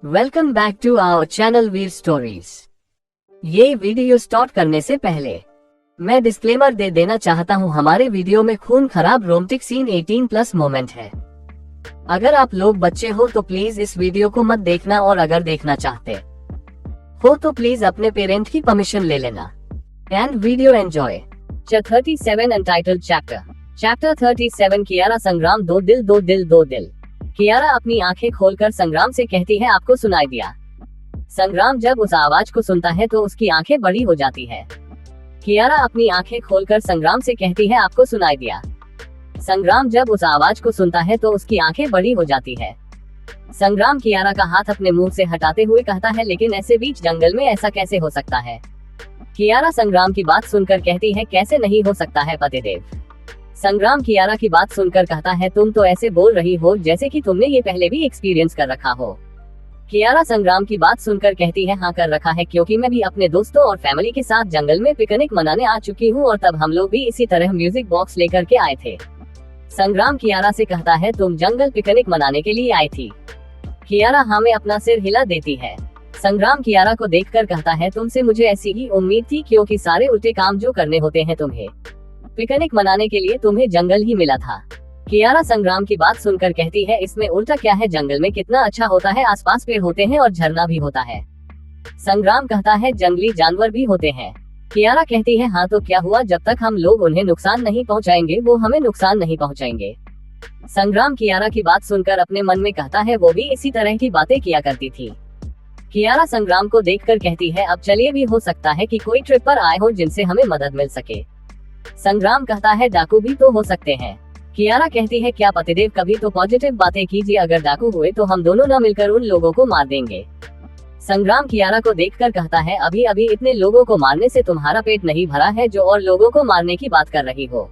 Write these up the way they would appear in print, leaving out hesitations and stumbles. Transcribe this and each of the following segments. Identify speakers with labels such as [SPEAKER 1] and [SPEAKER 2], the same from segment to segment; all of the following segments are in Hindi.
[SPEAKER 1] Welcome back to our channel Veer stories. ये वीडियो स्टार्ट करने से पहले मैं डिस्क्लेमर दे देना चाहता हूँ, हमारे वीडियो में खून खराब रोमांटिक सीन 18+ मोमेंट है। अगर आप लोग बच्चे हो तो प्लीज इस वीडियो को मत देखना, और अगर देखना चाहते हो तो प्लीज अपने पेरेंट की परमिशन ले लेना। And video enjoy. 37 untitled chapter 37 Kiara संग्राम, दो दिल दो दिल दो दिल। कियारा अपनी आंखें खोलकर संग्राम से कहती है, आपको सुनाई दिया। संग्राम जब उस आवाज को सुनता है तो उसकी आंखें बड़ी हो जाती है। कियारा अपनी आंखें खोलकर संग्राम से कहती है, आपको सुनाई दिया। संग्राम जब उस आवाज को सुनता है तो उसकी आंखें बड़ी हो जाती है। संग्राम कियारा का हाथ अपने मुंह से हटाते हुए कहता है, लेकिन ऐसे बीच जंगल में ऐसा कैसे हो सकता है। कियारा संग्राम की बात सुनकर कहती है, कैसे नहीं हो सकता है पतिदेव। संग्राम कियारा की बात सुनकर कहता है, तुम तो ऐसे बोल रही हो जैसे कि तुमने ये पहले भी एक्सपीरियंस कर रखा हो। कियारा संग्राम की बात सुनकर कहती है, हाँ कर रखा है, क्योंकि मैं भी अपने दोस्तों और फैमिली के साथ जंगल में पिकनिक मनाने आ चुकी हूँ, और तब हम लोग भी इसी तरह म्यूजिक बॉक्स लेकर के आए थे। संग्राम कियारा से कहता है, तुम जंगल पिकनिक मनाने के लिए आई थी। कियारा हाँ में अपना सिर हिला देती है। संग्राम कियारा को देखकर कहता है, तुमसे मुझे ऐसी ही उम्मीद थी, क्योंकि सारे उल्टे काम जो करने होते हैं तुम्हें पिकनिक मनाने के लिए तुम्हें जंगल ही मिला था। कियारा संग्राम की बात सुनकर कहती है, इसमें उल्टा क्या है, जंगल में कितना अच्छा होता है, आसपास पेड़ होते हैं और झरना भी होता है। संग्राम कहता है, जंगली जानवर भी होते हैं। कियारा कहती है, हाँ तो क्या हुआ, जब तक हम लोग उन्हें नुकसान नहीं पहुंचाएंगे वो हमें नुकसान नहीं पहुंचाएंगे। संग्राम कियारा की बात सुनकर अपने मन में कहता है, वो भी इसी तरह की बातें किया करती थी। कियारा संग्राम को देखकर कहती है, अब चलिए, भी हो सकता है कि कोई ट्रिप पर आए हो जिनसे हमें मदद मिल सके। संग्राम कहता है, डाकू भी तो हो सकते हैं। कियारा कहती है, क्या पतिदेव, कभी तो पॉजिटिव बातें कीजिए, अगर डाकू हुए तो हम दोनों न मिलकर उन लोगों को मार देंगे। संग्राम कियारा को देखकर कहता है, अभी अभी इतने लोगों को मारने से तुम्हारा पेट नहीं भरा है जो और लोगों को मारने की बात कर रही हो।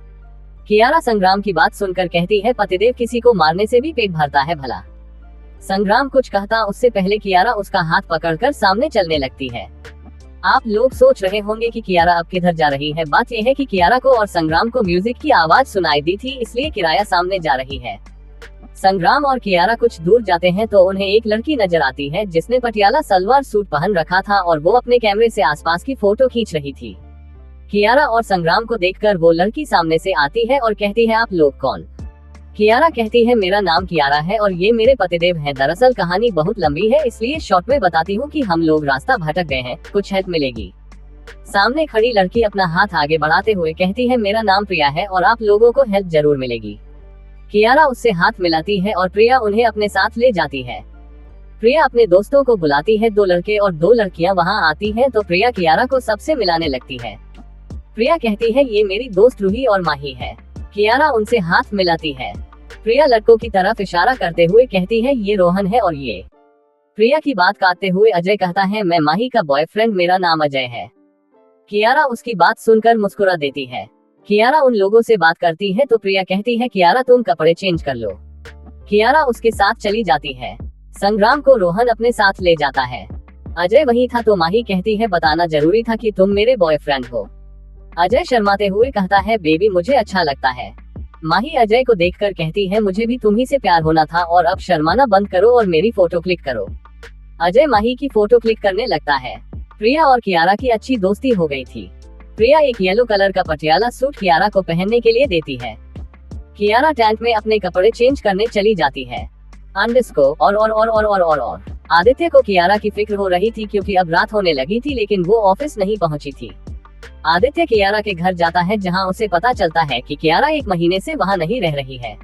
[SPEAKER 1] कियारा संग्राम की बात सुनकर कहती है, पतिदेव, किसी को मारने से भी पेट भरता है भला। संग्राम कुछ कहता उससे पहले कियारा उसका हाथ पकड़कर सामने चलने लगती है। आप लोग सोच रहे होंगे कि कियारा अब किधर जा रही है। बात यह है कि कियारा को और संग्राम को म्यूजिक की आवाज सुनाई दी थी, इसलिए किराया सामने जा रही है। संग्राम और कियारा कुछ दूर जाते हैं तो उन्हें एक लड़की नजर आती है जिसने पटियाला सलवार सूट पहन रखा था, और वो अपने कैमरे से आसपास की फोटो खींच रही थी। कियारा और संग्राम को देखकर वो लड़की सामने से आती है और कहती है, आप लोग कौन। कियारा कहती है, मेरा नाम कियारा है और ये मेरे पतिदेव हैं। दरअसल कहानी बहुत लंबी है, इसलिए शॉर्ट में बताती हूँ कि हम लोग रास्ता भटक गए हैं, कुछ हेल्प मिलेगी। सामने खड़ी लड़की अपना हाथ आगे बढ़ाते हुए कहती है, मेरा नाम प्रिया है और आप लोगों को हेल्प जरूर मिलेगी। कियारा उससे हाथ मिलाती है और प्रिया उन्हें अपने साथ ले जाती है। प्रिया अपने दोस्तों को बुलाती है, 2 लड़के और 2 लड़कियां वहाँ आती हैं तो प्रिया कियारा को सबसे मिलाने लगती है। प्रिया कहती है, ये मेरी दोस्त रूही और माही है। कियारा उनसे हाथ मिलाती है। प्रिया लड़कों की तरफ इशारा करते हुए कहती है, ये रोहन है और ये। प्रिया की बात काटते हुए अजय कहता है, मैं माही का बॉयफ्रेंड, मेरा नाम अजय है। कियारा उसकी बात सुनकर मुस्कुरा देती है। कियारा उन लोगों से बात करती है तो प्रिया कहती है, कियारा तुम कपड़े चेंज कर लो। कियारा उसके साथ चली जाती है। संग्राम को रोहन अपने साथ ले जाता है। अजय वहीं था तो माही कहती है, बताना जरूरी था कि तुम मेरे बॉयफ्रेंड हो। अजय शर्माते हुए कहता है, बेबी मुझे अच्छा लगता है। माही अजय को देखकर कहती है, मुझे भी तुम्ही से प्यार होना था, और अब शर्माना बंद करो और मेरी फोटो क्लिक करो। अजय माही की फोटो क्लिक करने लगता है। प्रिया और कियारा की अच्छी दोस्ती हो गई थी। प्रिया एक येलो कलर का पटियाला सूट कियारा को पहनने के लिए देती है। कियारा टेंट में अपने कपड़े चेंज करने चली जाती है। अंडरस्को और आदित्य को कियारा की फिक्र हो रही थी, क्योंकि अब रात होने लगी थी, लेकिन वो ऑफिस नहीं पहुंची थी। आदित्य कियारा के घर जाता है, जहां उसे पता चलता है कि कियारा 1 महीने से वहां नहीं रह रही है।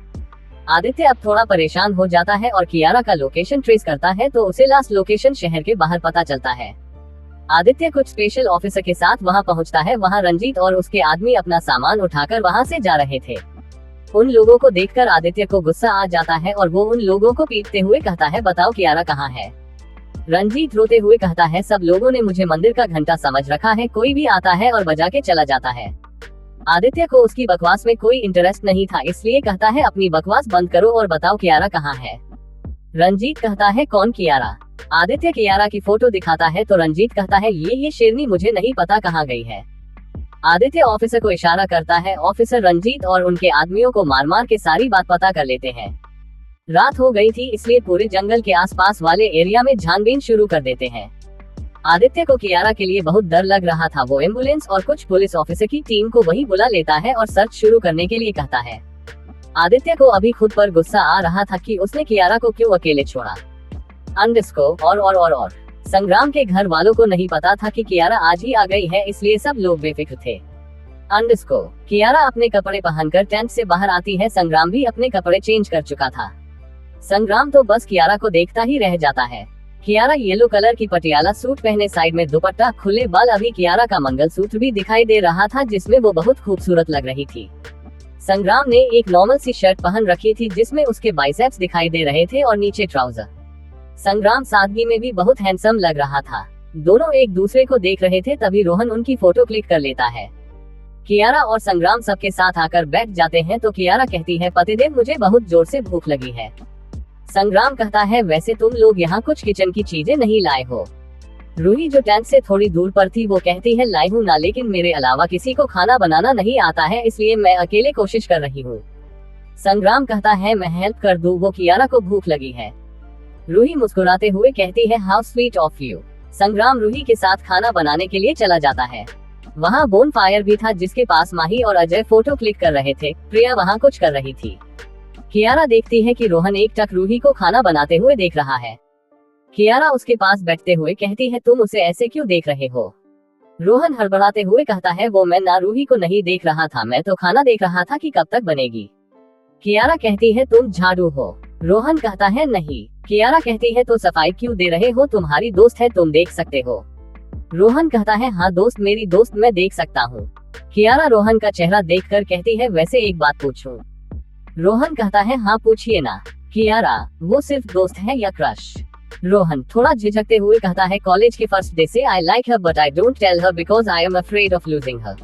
[SPEAKER 1] आदित्य अब थोड़ा परेशान हो जाता है और कियारा का लोकेशन ट्रेस करता है तो उसे लास्ट लोकेशन शहर के बाहर पता चलता है। आदित्य कुछ स्पेशल ऑफिसर के साथ वहां पहुंचता है। वहां रंजीत और उसके आदमी अपना सामान उठाकर वहां से जा रहे थे। उन लोगों को देखकर आदित्य को गुस्सा आ जाता है और वो उन लोगों को पीटते हुए कहता है, बताओ कियारा कहाँ है। रंजीत रोते हुए कहता है, सब लोगों ने मुझे मंदिर का घंटा समझ रखा है, कोई भी आता है और बजा के चला जाता है। आदित्य को उसकी बकवास में कोई इंटरेस्ट नहीं था, इसलिए कहता है, अपनी बकवास बंद करो और बताओ कियारा कहाँ है। रंजीत कहता है, कौन कियारा। आदित्य कियारा की फोटो दिखाता है तो रंजीत कहता है, ये शेरनी मुझे नहीं पता कहाँ गई है। आदित्य ऑफिसर को इशारा करता है। ऑफिसर रंजीत और उनके आदमियों को मार मार के सारी बात पता कर लेते हैं। रात हो गई थी इसलिए पूरे जंगल के आसपास वाले एरिया में छानबीन शुरू कर देते हैं। आदित्य को कियारा के लिए बहुत डर लग रहा था। वो एम्बुलेंस और कुछ पुलिस ऑफिसर की टीम को वहीं बुला लेता है और सर्च शुरू करने के लिए कहता है। आदित्य को अभी खुद पर गुस्सा आ रहा था कि उसने कियारा को क्यों अकेले छोड़ा। और संग्राम के घर वालों को नहीं पता था कि कियारा आज ही आ गई है, इसलिए सब लोग बेफिक्र थे। कियारा अपने कपड़े पहनकर टेंट से बाहर आती है। संग्राम भी अपने कपड़े चेंज कर चुका था। संग्राम तो बस कियारा को देखता ही रह जाता है। कियारा येलो कलर की पटियाला सूट पहने, साइड में दुपट्टा, खुले बाल। अभी कियारा का मंगलसूत्र भी दिखाई दे रहा था जिसमें वो बहुत खूबसूरत लग रही थी। संग्राम ने एक नॉर्मल सी शर्ट पहन रखी थी जिसमें उसके बाइसेप्स दिखाई दे रहे थे और नीचे ट्राउजर। संग्राम सादगी में भी बहुत हैंडसम लग रहा था। दोनों एक दूसरे को देख रहे थे, तभी रोहन उनकी फोटो क्लिक कर लेता है। कियारा और संग्राम सबके साथ आकर बैठ जाते हैं तो कियारा कहती है, पतिदेव मुझे बहुत जोर से भूख लगी है। संग्राम कहता है, वैसे तुम लोग यहाँ कुछ किचन की चीजें नहीं लाए हो। रूही जो टेंट से थोड़ी दूर पर थी वो कहती है, लाई हूँ ना, लेकिन मेरे अलावा किसी को खाना बनाना नहीं आता है, इसलिए मैं अकेले कोशिश कर रही हूँ। संग्राम कहता है, मैं हेल्प कर दूँ, वो कियारा को भूख लगी है। रूही मुस्कुराते हुए कहती है, हाउ स्वीट ऑफ यू। संग्राम रूही के साथ खाना बनाने के लिए चला जाता है। वहाँ बोन फायर भी था जिसके पास माही और अजय फोटो क्लिक कर रहे थे। प्रिया वहाँ कुछ कर रही थी। कियारा देखती है कि रोहन एक टक रूही को खाना बनाते हुए देख रहा है। कियारा उसके पास बैठते हुए कहती है, तुम उसे ऐसे क्यों देख रहे हो। रोहन हड़बड़ाते हुए कहता है, वो मैं ना रूही को नहीं देख रहा था, मैं तो खाना देख रहा था कि कब तक बनेगी। कियारा कहती है, तुम झाड़ू हो। रोहन कहता है, नहीं। कियारा कहती है, तो सफाई क्यों दे रहे हो, तुम्हारी दोस्त है, तुम देख सकते हो। रोहन कहता है, हाँ दोस्त, मेरी दोस्त, मैं देख सकता हूँ। कियारा रोहन का चेहरा देखकर कहती है, वैसे एक बात पूछूं। रोहन कहता है, हाँ पूछिए ना। कियारा, वो सिर्फ दोस्त है या क्रश। रोहन थोड़ा झिझकते हुए कहता है, कॉलेज के फर्स्ट डे से I like her but I don't tell her because I am afraid of losing her.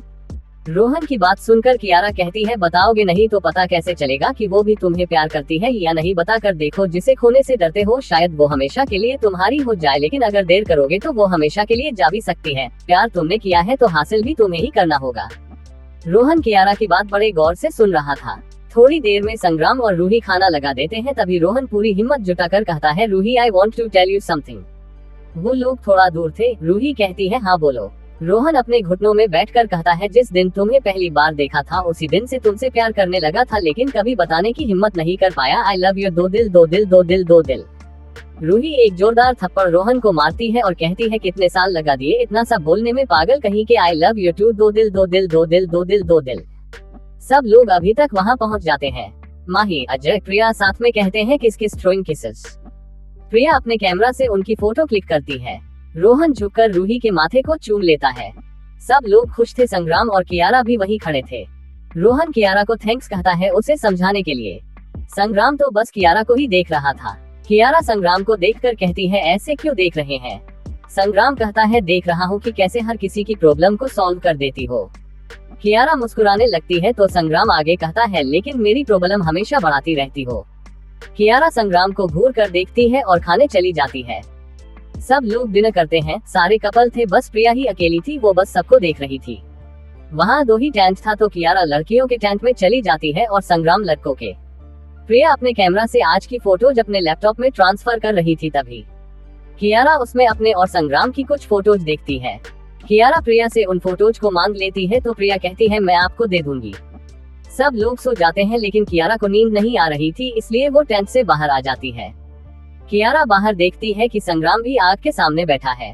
[SPEAKER 1] Rohan की बात सुनकर कियारा कहती है, बताओगे नहीं तो पता कैसे चलेगा कि वो भी तुम्हें प्यार करती है या नहीं। बता कर देखो, जिसे खोने से डरते हो शायद वो हमेशा के लिए तुम्हारी हो जाए, लेकिन अगर देर करोगे तो वो हमेशा के लिए जा भी सकती है। प्यार तुमने किया है तो हासिल भी तुम्हें ही करना होगा। रोहन कियारा की बात बड़े गौर से सुन रहा था। थोड़ी देर में संग्राम और रूही खाना लगा देते हैं। तभी रोहन पूरी हिम्मत जुटाकर कहता है, Ruhi I want to tell you something. वो लोग थोड़ा दूर थे। रूही कहती है, हाँ बोलो। रोहन अपने घुटनों में बैठकर कहता है, जिस दिन तुम्हें पहली बार देखा था उसी दिन से तुमसे प्यार करने लगा था, लेकिन कभी बताने की हिम्मत नहीं कर पाया। आई लव यू, दो दिल दो दिल दो दिल दो दिल। रूही एक जोरदार थप्पड़ रोहन को मारती है और कहती है, कितने साल लगा दिए इतना सा बोलने में, पागल कहीं के। आई लव यू टू, दो दिल दो दिल दो दिल दो दिल दो दिल। सब लोग अभी तक वहाँ पहुँच जाते हैं। माही, अजय, प्रिया साथ में कहते हैं, किस किस थ्रोइंग किसेस। प्रिया अपने कैमरा से उनकी फोटो क्लिक करती है। रोहन झुककर रूही के माथे को चूम लेता है। सब लोग खुश थे। संग्राम और कियारा भी वहीं खड़े थे। रोहन कियारा को थैंक्स कहता है उसे समझाने के लिए। संग्राम तो बस कियारा को ही देख रहा था। कियारा संग्राम को देखकर कहती है, ऐसे क्यों देख रहे हैं। संग्राम कहता है, देख रहा हूँ कि कैसे हर किसी की प्रॉब्लम को सॉल्व कर देती हो। कियारा मुस्कुराने लगती है तो संग्राम आगे कहता है, लेकिन मेरी प्रॉब्लम हमेशा बढ़ाती रहती हो। कियारा संग्राम को घूर कर देखती है और खाने चली जाती है। सब लोग डिनर करते हैं। सारे कपल थे, बस प्रिया ही अकेली थी। वो बस सबको देख रही थी। वहाँ 2 ही टेंट था तो कियारा लड़कियों के टेंट में चली जाती है और संग्राम लड़कों के। प्रिया अपने कैमरा से आज की फोटोज अपने लैपटॉप में ट्रांसफर कर रही थी। तभी कियारा उसमें अपने और संग्राम की कुछ फोटोज देखती है। कियारा प्रिया से उन फोटोज को मांग लेती है तो प्रिया कहती है, मैं आपको दे दूंगी। सब लोग सो जाते हैं, लेकिन कियारा को नींद नहीं आ रही थी, इसलिए वो टेंट से बाहर आ जाती है। कियारा बाहर देखती है कि संग्राम भी आग के सामने बैठा है।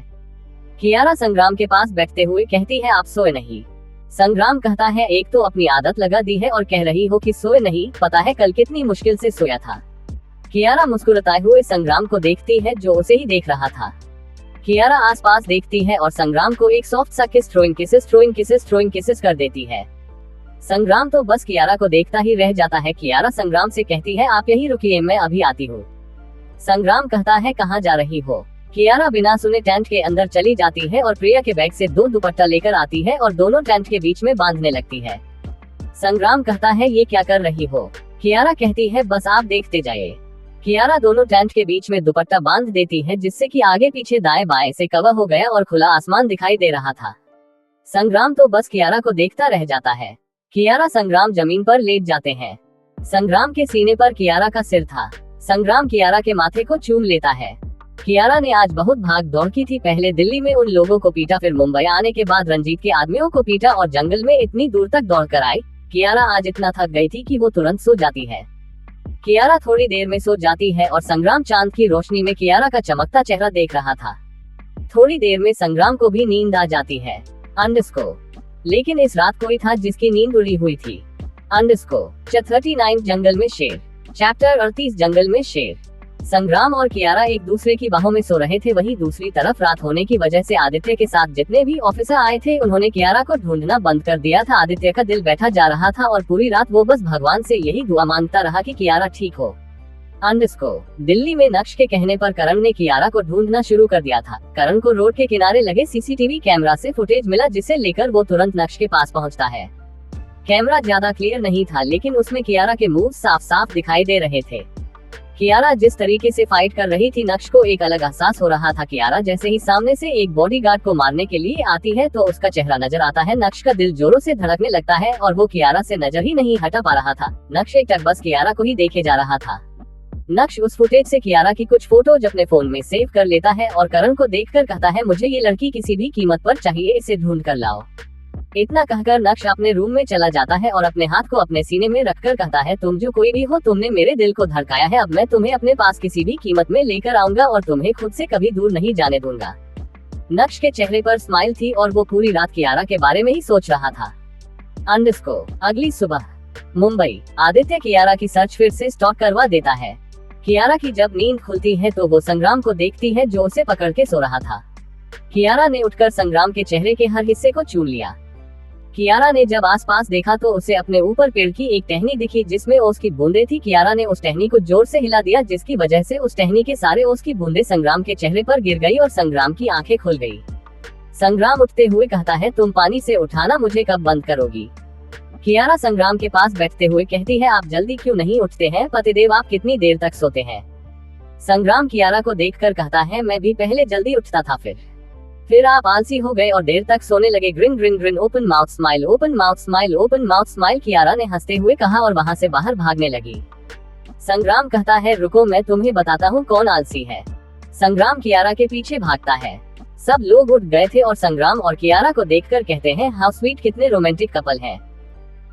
[SPEAKER 1] कियारा संग्राम के पास बैठते हुए कहती है, आप सोए नहीं। संग्राम कहता है, एक तो अपनी आदत लगा दी है और कह रही हो कि सोए नहीं, पता है कल कितनी मुश्किल से सोया था। कियारा मुस्कुराते हुए संग्राम को देखती है जो उसे ही देख रहा था। कियारा आसपास देखती है और संग्राम को एक सॉफ्ट सा किस थ्रोइंग किसेस कर देती है। संग्राम तो बस कियारा को देखता ही रह जाता है। कियारा संग्राम से कहती है, आप यहीं रुकिए, मैं अभी आती हूँ। संग्राम कहता है, कहाँ जा रही हो। कियारा बिना सुने टेंट के अंदर चली जाती है और प्रिया के बैग से 2 दुपट्टा लेकर आती है और दोनों टेंट के बीच में बांधने लगती है। संग्राम कहता है, ये क्या कर रही हो। कियारा कहती है, बस आप देखते जाइए। कियारा दोनों टेंट के बीच में दुपट्टा बांध देती है जिससे कि आगे पीछे दाएं बाएं से कवर हो गया और खुला आसमान दिखाई दे रहा था। संग्राम तो बस कियारा को देखता रह जाता है। कियारा संग्राम जमीन पर लेट जाते हैं। संग्राम के सीने पर कियारा का सिर था। संग्राम कियारा के माथे को चूम लेता है। कियारा ने आज बहुत भाग दौड़ की थी। पहले दिल्ली में उन लोगों को पीटा, फिर मुंबई आने के बाद रंजीत के आदमियों को पीटा और जंगल में इतनी दूर तक दौड़ कर आई। कियारा आज इतना थक गई थी कि वो तुरंत सो जाती है। कियारा थोड़ी देर में सो जाती है और संग्राम चांद की रोशनी में कियारा का चमकता चेहरा देख रहा था। थोड़ी देर में संग्राम को भी नींद आ जाती है। लेकिन इस रात कोई था जिसकी नींद उड़ी हुई थी। 39 जंगल में शेर, चैप्टर 38 जंगल में शेर। संग्राम और कियारा एक दूसरे की बाहों में सो रहे थे। वहीं दूसरी तरफ रात होने की वजह से आदित्य के साथ जितने भी ऑफिसर आए थे उन्होंने कियारा को ढूंढना बंद कर दिया था। आदित्य का दिल बैठा जा रहा था और पूरी रात वो बस भगवान से यही दुआ मांगता रहा कि कियारा ठीक हो। दिल्ली में नक्श के कहने पर करण ने कियारा को ढूंढना शुरू कर दिया था। करण को रोड के किनारे लगे सीसीटीवी कैमरा से फुटेज मिला, जिसे लेकर वो तुरंत नक्श के पास पहुंचता है। कैमरा ज्यादा क्लियर नहीं था, लेकिन उसमें कियारा के मूव साफ साफ दिखाई दे रहे थे। कियारा जिस तरीके से फाइट कर रही थी, नक्श को एक अलग एहसास हो रहा था। कियारा जैसे ही सामने से एक बॉडीगार्ड को मारने के लिए आती है तो उसका चेहरा नजर आता है। नक्श का दिल जोरों से धड़कने लगता है और वो कियारा से नजर ही नहीं हटा पा रहा था। नक्श एक टक बस कियारा को ही देखे जा रहा था। नक्श उस फुटेज से कियारा की कुछ फोटोज अपने फोन में सेव कर लेता है और करण को देखकर कहता है, मुझे ये लड़की किसी भी कीमत पर चाहिए, इसे ढूंढ कर लाओ। इतना कहकर नक्श अपने रूम में चला जाता है और अपने हाथ को अपने सीने में रखकर कहता है, तुम जो कोई भी हो, तुमने मेरे दिल को धड़काया है। अब मैं तुम्हें अपने पास किसी भी कीमत में लेकर आऊंगा और तुम्हें खुद से कभी दूर नहीं जाने दूंगा। नक्श के चेहरे पर स्माइल थी और वो पूरी रात कियारा के बारे में ही सोच रहा था। अगली सुबह मुंबई। आदित्य कियारा की सर्च फिर से स्टॉक करवा देता है। कियारा की जब नींद खुलती है तो वो संग्राम को देखती है जो उसे पकड़ के सो रहा था। कियारा ने उठकर संग्राम के चेहरे के हर हिस्से को चूम लिया। कियारा ने जब आसपास देखा तो उसे अपने ऊपर पेड़ की एक टहनी दिखी जिसमें ओस की बूंदें थी। कियारा ने उस टहनी को जोर से हिला दिया, जिसकी वजह से उस टहनी के सारे ओस की बूंदें संग्राम के चेहरे पर गिर गई और संग्राम की आंखें खुल गई। संग्राम उठते हुए कहता है, तुम पानी से उठाना, मुझे कब बंद करोगी? कियारा संग्राम के पास बैठते हुए कहती है, आप जल्दी क्यों नहीं उठते हैं पतिदेव, आप कितनी देर तक सोते हैं? संग्राम कियारा को देखकर कहता है, मैं भी पहले जल्दी उठता था, फिर आप आलसी हो गए और देर तक सोने लगे। Green green green, open mouth smile, open mouth smile, open mouth smile, Kiara ने हंसते हुए कहा और वहां से बाहर भागने लगी। संग्राम कहता है, रुको, मैं तुम्हें बताता हूँ कौन आलसी है। संग्राम कियारा के पीछे भागता है। सब लोग उठ गए थे और संग्राम और कियारा को देखकर कहते हैं, हाउ स्वीट, कितने रोमांटिक कपल हैं।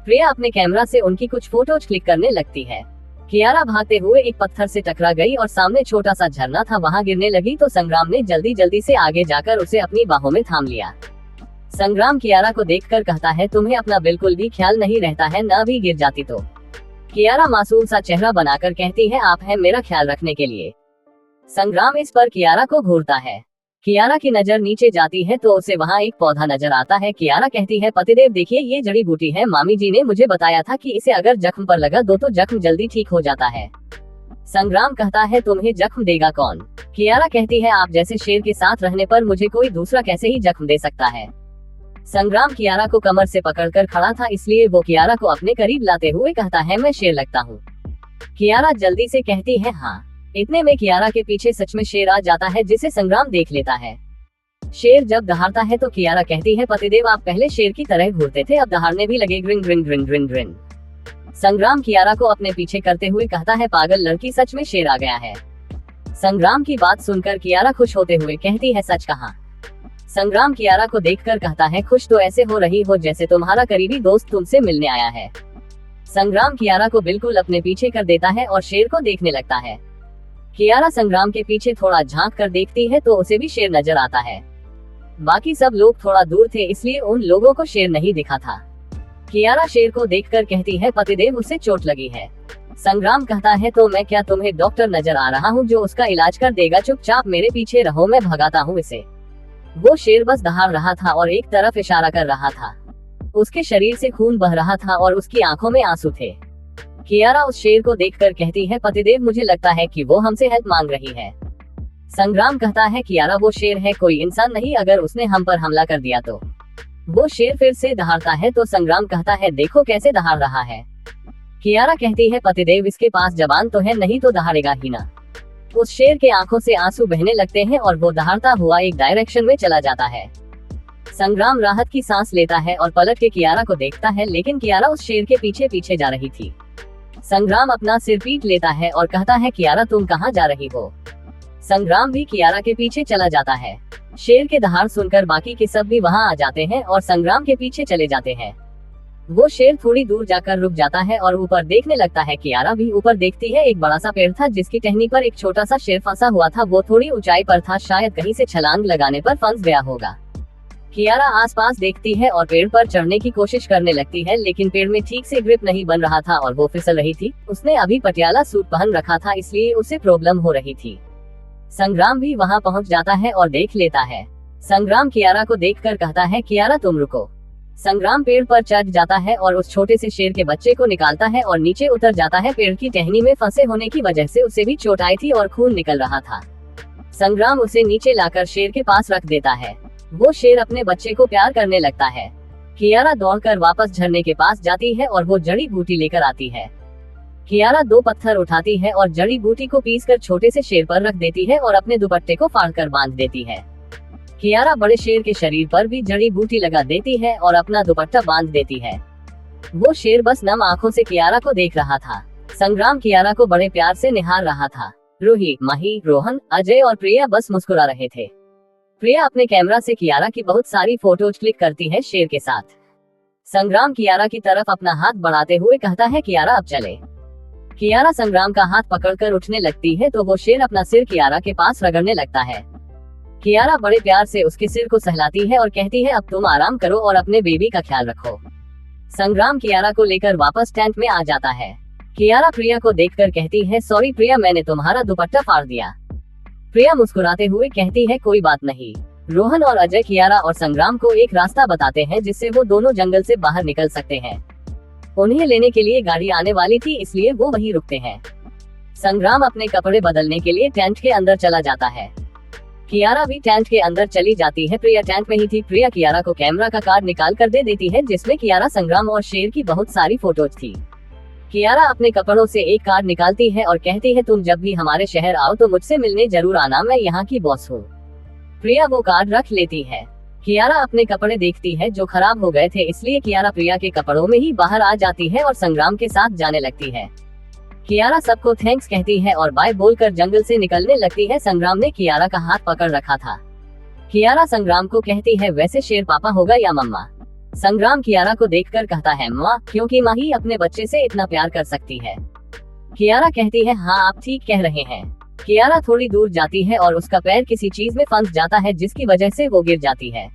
[SPEAKER 1] प्रिया अपने कैमरा से उनकी कुछ फोटोज क्लिक करने लगती है। कियारा भागते हुए एक पत्थर से टकरा गई और सामने छोटा सा झरना था, वहां गिरने लगी तो संग्राम ने जल्दी जल्दी से आगे जाकर उसे अपनी बाहों में थाम लिया। संग्राम कियारा को देखकर कहता है, तुम्हें अपना बिल्कुल भी ख्याल नहीं रहता है, न भी गिर जाती तो। कियारा मासूम सा चेहरा बनाकर कहती है, आप हैं मेरा ख्याल रखने के लिए। संग्राम इस पर कियारा को घूरता है। कियारा की नजर नीचे जाती है तो उसे वहाँ एक पौधा नजर आता है। कियारा कहती है, पतिदेव देखिए, ये जड़ी बूटी है, मामी जी ने मुझे बताया था कि इसे अगर जख्म पर लगा दो तो जख्म जल्दी ठीक हो जाता है। संग्राम कहता है, तुम्हें जख्म देगा कौन? कियारा कहती है, आप जैसे शेर के साथ रहने पर मुझे कोई दूसरा कैसे ही जख्म दे सकता है। संग्राम कियारा को कमर से पकड़कर खड़ा था, इसलिए वो कियारा को अपने करीब लाते हुए कहता है, मैं शेर लगता हूँ? कियारा जल्दी से कहती है, हाँ। इतने में कियारा के पीछे सच में शेर आ जाता है, जिसे संग्राम देख लेता है। शेर जब दहाड़ता है तो कियारा कहती है, पतिदेव आप पहले शेर की तरह घूरते थे, अब दहाड़ने भी लगे। Green green green green green. संग्राम कियारा को अपने पीछे करते हुए कहता है, पागल लड़की, सच में शेर आ गया है। संग्राम की बात सुनकर कियारा खुश होते हुए कहती है, सच कहा? संग्राम कियारा को देखकर कहता है, खुश तो ऐसे हो रही हो जैसे तुम्हारा करीबी दोस्त तुमसे मिलने आया है। संग्राम कियारा को बिल्कुल अपने पीछे कर देता है और शेर को देखने लगता है। कियारा संग्राम के पीछे थोड़ा झांक कर देखती है तो उसे भी शेर नजर आता है। बाकी सब लोग थोड़ा दूर थे, इसलिए उन लोगों को शेर नहीं दिखा था। कियारा शेर को देखकर कहती है, पतिदेव उसे चोट लगी है। संग्राम कहता है, तो मैं क्या तुम्हें डॉक्टर नजर आ रहा हूँ जो उसका इलाज कर देगा? चुपचाप मेरे पीछे रहो, मैं भगाता हूँ इसे। वो शेर बस दहाड़ रहा था और एक तरफ इशारा कर रहा था। उसके शरीर से खून बह रहा था और उसकी आंखों में आंसू थे। कियारा उस शेर को देखकर कहती है, पतिदेव मुझे लगता है कि वो हमसे हेल्प मांग रही है। संग्राम कहता है, कियारा वो शेर है, कोई इंसान नहीं, अगर उसने हम पर हमला कर दिया तो। वो शेर फिर से दहाड़ता है तो संग्राम कहता है, देखो कैसे दहाड़ रहा है। कियारा कहती है, पतिदेव इसके पास जबान तो है, नहीं तो दहाड़ेगा ही ना। उस शेर के आंखों से आंसू बहने लगते हैं और वो दहाड़ता हुआ एक डायरेक्शन में चला जाता है। संग्राम राहत की सांस लेता है और पलट के कियारा को देखता है, लेकिन कियारा उस शेर के पीछे पीछे जा रही थी। संग्राम अपना सिर पीट लेता है और कहता है कियारा तुम कहाँ जा रही हो। संग्राम भी कियारा के पीछे चला जाता है। शेर के दहाड़ सुनकर बाकी के सब भी वहाँ आ जाते हैं और संग्राम के पीछे चले जाते हैं। वो शेर थोड़ी दूर जाकर रुक जाता है और ऊपर देखने लगता है। कियारा भी ऊपर देखती है। एक बड़ा सा पेड़ था जिसकी टहनी पर एक छोटा सा शेर फंसा हुआ था। वो थोड़ी ऊंचाई पर था, शायद कहीं से छलांग लगाने पर फंस गया होगा। कियारा आसपास देखती है और पेड़ पर चढ़ने की कोशिश करने लगती है, लेकिन पेड़ में ठीक से ग्रिप नहीं बन रहा था और वो फिसल रही थी। उसने अभी पटियाला सूट पहन रखा था, इसलिए उसे प्रॉब्लम हो रही थी। संग्राम भी वहाँ पहुँच जाता है और देख लेता है। संग्राम कियारा को देखकर कहता है कियारा तुम रुको। संग्राम पेड़ पर चढ़ जाता है और उस छोटे से शेर के बच्चे को निकालता है और नीचे उतर जाता है। पेड़ की टहनी में फंसे होने की वजह से उसे भी चोट आई थी और खून निकल रहा था। संग्राम उसे नीचे लाकर शेर के पास रख देता है। वो शेर अपने बच्चे को प्यार करने लगता है। कियारा दौड़कर वापस झरने के पास जाती है और वो जड़ी बूटी लेकर आती है। कियारा 2 पत्थर उठाती है और जड़ी बूटी को पीसकर छोटे से शेर पर रख देती है और अपने दुपट्टे को फाड़कर बांध देती है। कियारा बड़े शेर के शरीर पर भी जड़ी बूटी लगा देती है और अपना दुपट्टा बांध देती है। वो शेर बस नम आंखों से कियारा को देख रहा था। संग्राम कियारा को बड़े प्यार से निहार रहा था। रूही, माही, रोहन, अजय और प्रिया बस मुस्कुरा रहे थे। प्रिया अपने कैमरा से कियारा की बहुत सारी फोटोज क्लिक करती है शेर के साथ। संग्राम कियारा की तरफ अपना हाथ बढ़ाते हुए कहता है कियारा अब चले। कियारा संग्राम का हाथ पकड़कर उठने लगती है तो वो शेर अपना सिर कियारा के पास रगड़ने लगता है। कियारा बड़े प्यार से उसके सिर को सहलाती है और कहती है अब तुम आराम करो और अपने बेबी का ख्याल रखो। संग्राम कियारा को लेकर वापस टेंट में आ जाता है। कियारा प्रिया को देखकर कहती है सॉरी प्रिया, मैंने तुम्हारा दुपट्टा फाड़ दिया। प्रिया मुस्कुराते हुए कहती है कोई बात नहीं। रोहन और अजय कियारा और संग्राम को एक रास्ता बताते हैं जिससे वो दोनों जंगल से बाहर निकल सकते हैं। उन्हें लेने के लिए गाड़ी आने वाली थी, इसलिए वो वहीं रुकते हैं। संग्राम अपने कपड़े बदलने के लिए टेंट के अंदर चला जाता है। कियारा भी टेंट के अंदर चली जाती है। प्रिया टेंट में ही थी। प्रिया कियारा को कैमरा का कार्ड निकाल कर दे देती है जिसमें कियारा, संग्राम और शेर की बहुत सारी फोटोज थी। कियारा अपने कपड़ों से एक कार्ड निकालती है और कहती है तुम जब भी हमारे शहर आओ तो मुझसे मिलने जरूर आना, मैं यहाँ की बॉस हूँ। प्रिया वो कार्ड रख लेती है। कियारा अपने कपड़े देखती है जो खराब हो गए थे, इसलिए कियारा प्रिया के कपड़ों में ही बाहर आ जाती है और संग्राम के साथ जाने लगती है। कियारा सबको थैंक्स कहती है और बाय बोलकर जंगल से निकलने लगती है। संग्राम ने कियारा का हाथ पकड़ रखा था। कियारा संग्राम को कहती है वैसे शेर पापा होगा या मम्मा। संग्राम कियारा को देखकर कहता है माँ, क्योंकि माँ ही अपने बच्चे से इतना प्यार कर सकती है। कियारा कहती है हाँ आप ठीक कह रहे हैं। कियारा थोड़ी दूर जाती है और उसका पैर किसी चीज में फंस जाता है जिसकी वजह से वो गिर जाती है।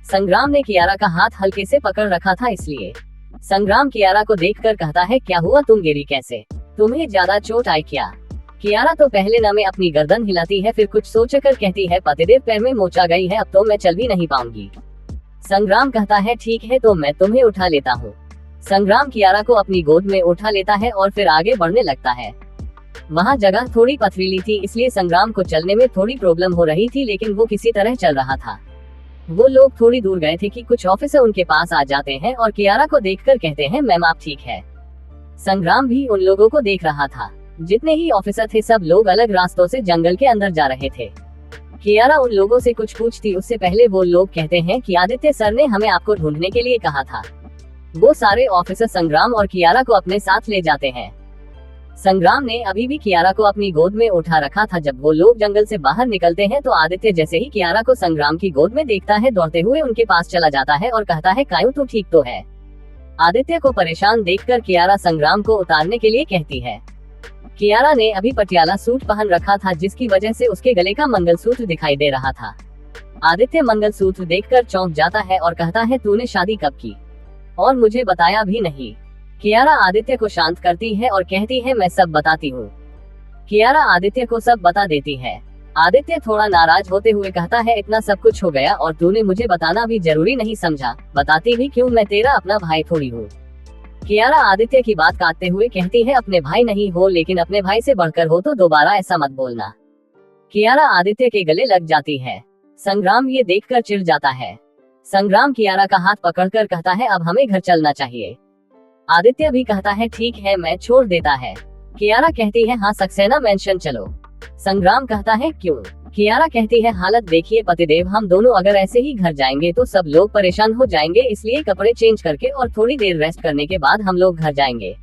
[SPEAKER 1] संग्राम ने कियारा का हाथ हल्के से पकड़ रखा था, इसलिए संग्राम कियारा को देखकर कहता है क्या हुआ, तुम गिरी कैसे, तुम्हें ज्यादा चोट आई क्या। कियारा तो पहले न में अपनी गर्दन हिलाती है, फिर कुछ सोचकर कहती है पतिदेव पैर में मोच आ गई है, अब तो मैं चल भी नहीं पाऊंगी। संग्राम कहता है ठीक है तो मैं तुम्हें उठा लेता हूँ। संग्राम कियारा को अपनी गोद में उठा लेता है और फिर आगे बढ़ने लगता है। वहाँ जगह थोड़ी पथरीली थी, इसलिए संग्राम को चलने में थोड़ी प्रॉब्लम हो रही थी, लेकिन वो किसी तरह चल रहा था। वो लोग थोड़ी दूर गए थे कि कुछ ऑफिसर उनके पास आ जाते हैं और कियारा को देखकर कहते हैं मैम आप ठीक है। संग्राम भी उन लोगों को देख रहा था। जितने ही ऑफिसर थे सब लोग अलग रास्तों से जंगल के अंदर जा रहे थे। कियारा उन लोगों से कुछ पूछती उससे पहले वो लोग कहते हैं कि आदित्य सर ने हमें आपको ढूंढने के लिए कहा था। वो सारे ऑफिसर संग्राम और कियारा को अपने साथ ले जाते हैं। संग्राम ने अभी भी कियारा को अपनी गोद में उठा रखा था। जब वो लोग जंगल से बाहर निकलते हैं तो आदित्य जैसे ही कियारा को संग्राम की गोद में देखता है दौड़ते हुए उनके पास चला जाता है और कहता है कायू तू ठीक तो है। आदित्य को परेशान देखकर कियारा संग्राम को उतारने के लिए कहती है। कियारा ने अभी पटियाला सूट पहन रखा था जिसकी वजह से उसके गले का मंगलसूत्र दिखाई दे रहा था। आदित्य मंगलसूत्र देखकर चौंक जाता है और कहता है तूने शादी कब की और मुझे बताया भी नहीं। कियारा आदित्य को शांत करती है और कहती है मैं सब बताती हूँ। कियारा आदित्य को सब बता देती है। आदित्य थोड़ा नाराज होते हुए कहता है इतना सब कुछ हो गया और तूने मुझे बताना भी जरूरी नहीं समझा, बताती भी क्यों, मैं तेरा अपना भाई थोड़ी हूँ। कियारा आदित्य की बात काटते हुए कहती है अपने भाई नहीं हो लेकिन अपने भाई से बढ़कर हो तो दोबारा ऐसा मत बोलना। कियारा आदित्य के गले लग जाती है। संग्राम ये देखकर चिढ़ जाता है। संग्राम कियारा का हाथ पकड़कर कहता है अब हमें घर चलना चाहिए। आदित्य भी कहता है ठीक है मैं छोड़ देता है। कियारा कहती है हाँ सक्सेना मेंशन चलो। संग्राम कहता है क्यों। कियारा कहती है हालत देखिए पतिदेव, हम दोनों अगर ऐसे ही घर जाएंगे तो सब लोग परेशान हो जाएंगे, इसलिए कपड़े चेंज करके और थोड़ी देर रेस्ट करने के बाद हम लोग घर जाएंगे।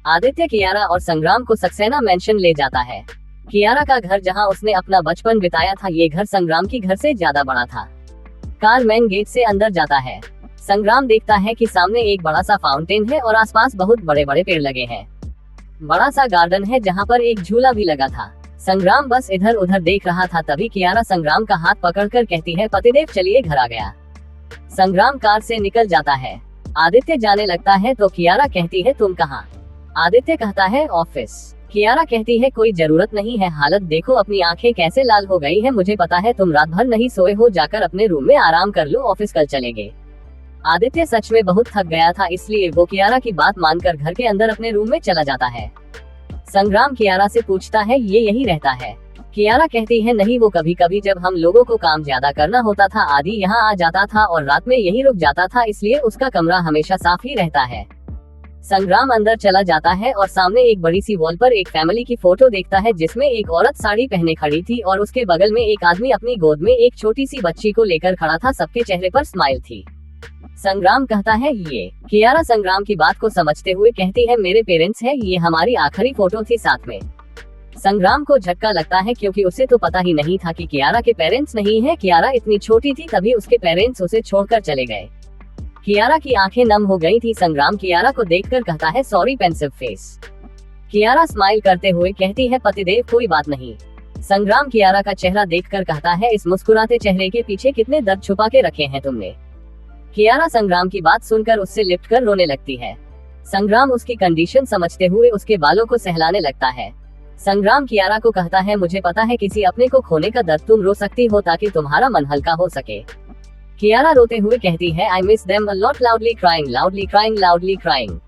[SPEAKER 1] आदित्य कियारा और संग्राम को सक्सेना मेंशन ले जाता है। कियारा का घर जहां उसने अपना बचपन बिताया था, ये घर संग्राम की घर से ज्यादा बड़ा था। कार मेन गेट से अंदर जाता है। संग्राम देखता है कि सामने एक बड़ा सा फाउंटेन है और आसपास बहुत बड़े बड़े पेड़ लगे हैं। बड़ा सा गार्डन है जहाँ पर एक झूला भी लगा था। संग्राम बस इधर उधर देख रहा था, तभी कियारा संग्राम का हाथ पकड़कर कहती है, पतिदेव चलिए घर आ गया। संग्राम कार से निकल जाता है। आदित्य जाने लगता है तो कियारा कहती है, तुम कहाँ? आदित्य कहता है, ऑफिस। कियारा कहती है, कोई जरूरत नहीं है, हालत देखो अपनी, आंखें कैसे लाल हो गई है, मुझे पता है तुम रात भर नहीं सोए हो, जाकर अपने रूम में आराम कर लो, ऑफिस कल चलेंगे। आदित्य सच में बहुत थक गया था, इसलिए वो कियारा की बात मानकर घर के अंदर अपने रूम में चला जाता है। संग्राम कियारा से पूछता है, ये यही रहता है? कियारा कहती है, नहीं, वो कभी कभी जब हम लोगों को काम ज्यादा करना होता था आदि यहाँ आ जाता था और रात में यही रुक जाता था, इसलिए उसका कमरा हमेशा साफ ही रहता है। संग्राम अंदर चला जाता है और सामने एक बड़ी सी वॉल पर एक फैमिली की फोटो देखता है जिसमें एक औरत साड़ी पहने खड़ी थी और उसके बगल में एक आदमी अपनी गोद में एक छोटी सी बच्ची को लेकर खड़ा था, सबके चेहरे पर स्माइल थी। संग्राम कहता है, ये। कियारा संग्राम की बात को समझते हुए कहती है, मेरे पेरेंट्स हैं, ये हमारी आखिरी फोटो थी साथ में। संग्राम को झटका लगता है क्योंकि उसे तो पता ही नहीं था कि कियारा के पेरेंट्स नहीं है। कियारा इतनी छोटी थी तभी उसके पेरेंट्स उसे छोड़कर चले गए। कियारा की आंखें नम हो गई थी। संग्राम कियारा को देखकर कहता है, sorry pensive face. Kiara smile करते हुए कहती है, पतिदेव कोई बात नहीं। संग्राम कियारा का चेहरा देखकर कहता है, इस मुस्कुराते चेहरे के पीछे कितने दर्द छुपा के रखे हैं तुमने। कियारा संग्राम की बात सुनकर उससे लिपट कर रोने लगती है। संग्राम उसकी कंडीशन समझते हुए उसके बालों को सहलाने लगता है। संग्राम कियारा को कहता है, मुझे पता है किसी अपने को खोने का दर्द तुम रो सकती हो ताकि तुम्हारा मन हल्का हो सके। कियारा रोते हुए कहती है, I miss them a lot, loudly crying, loudly crying, loudly crying.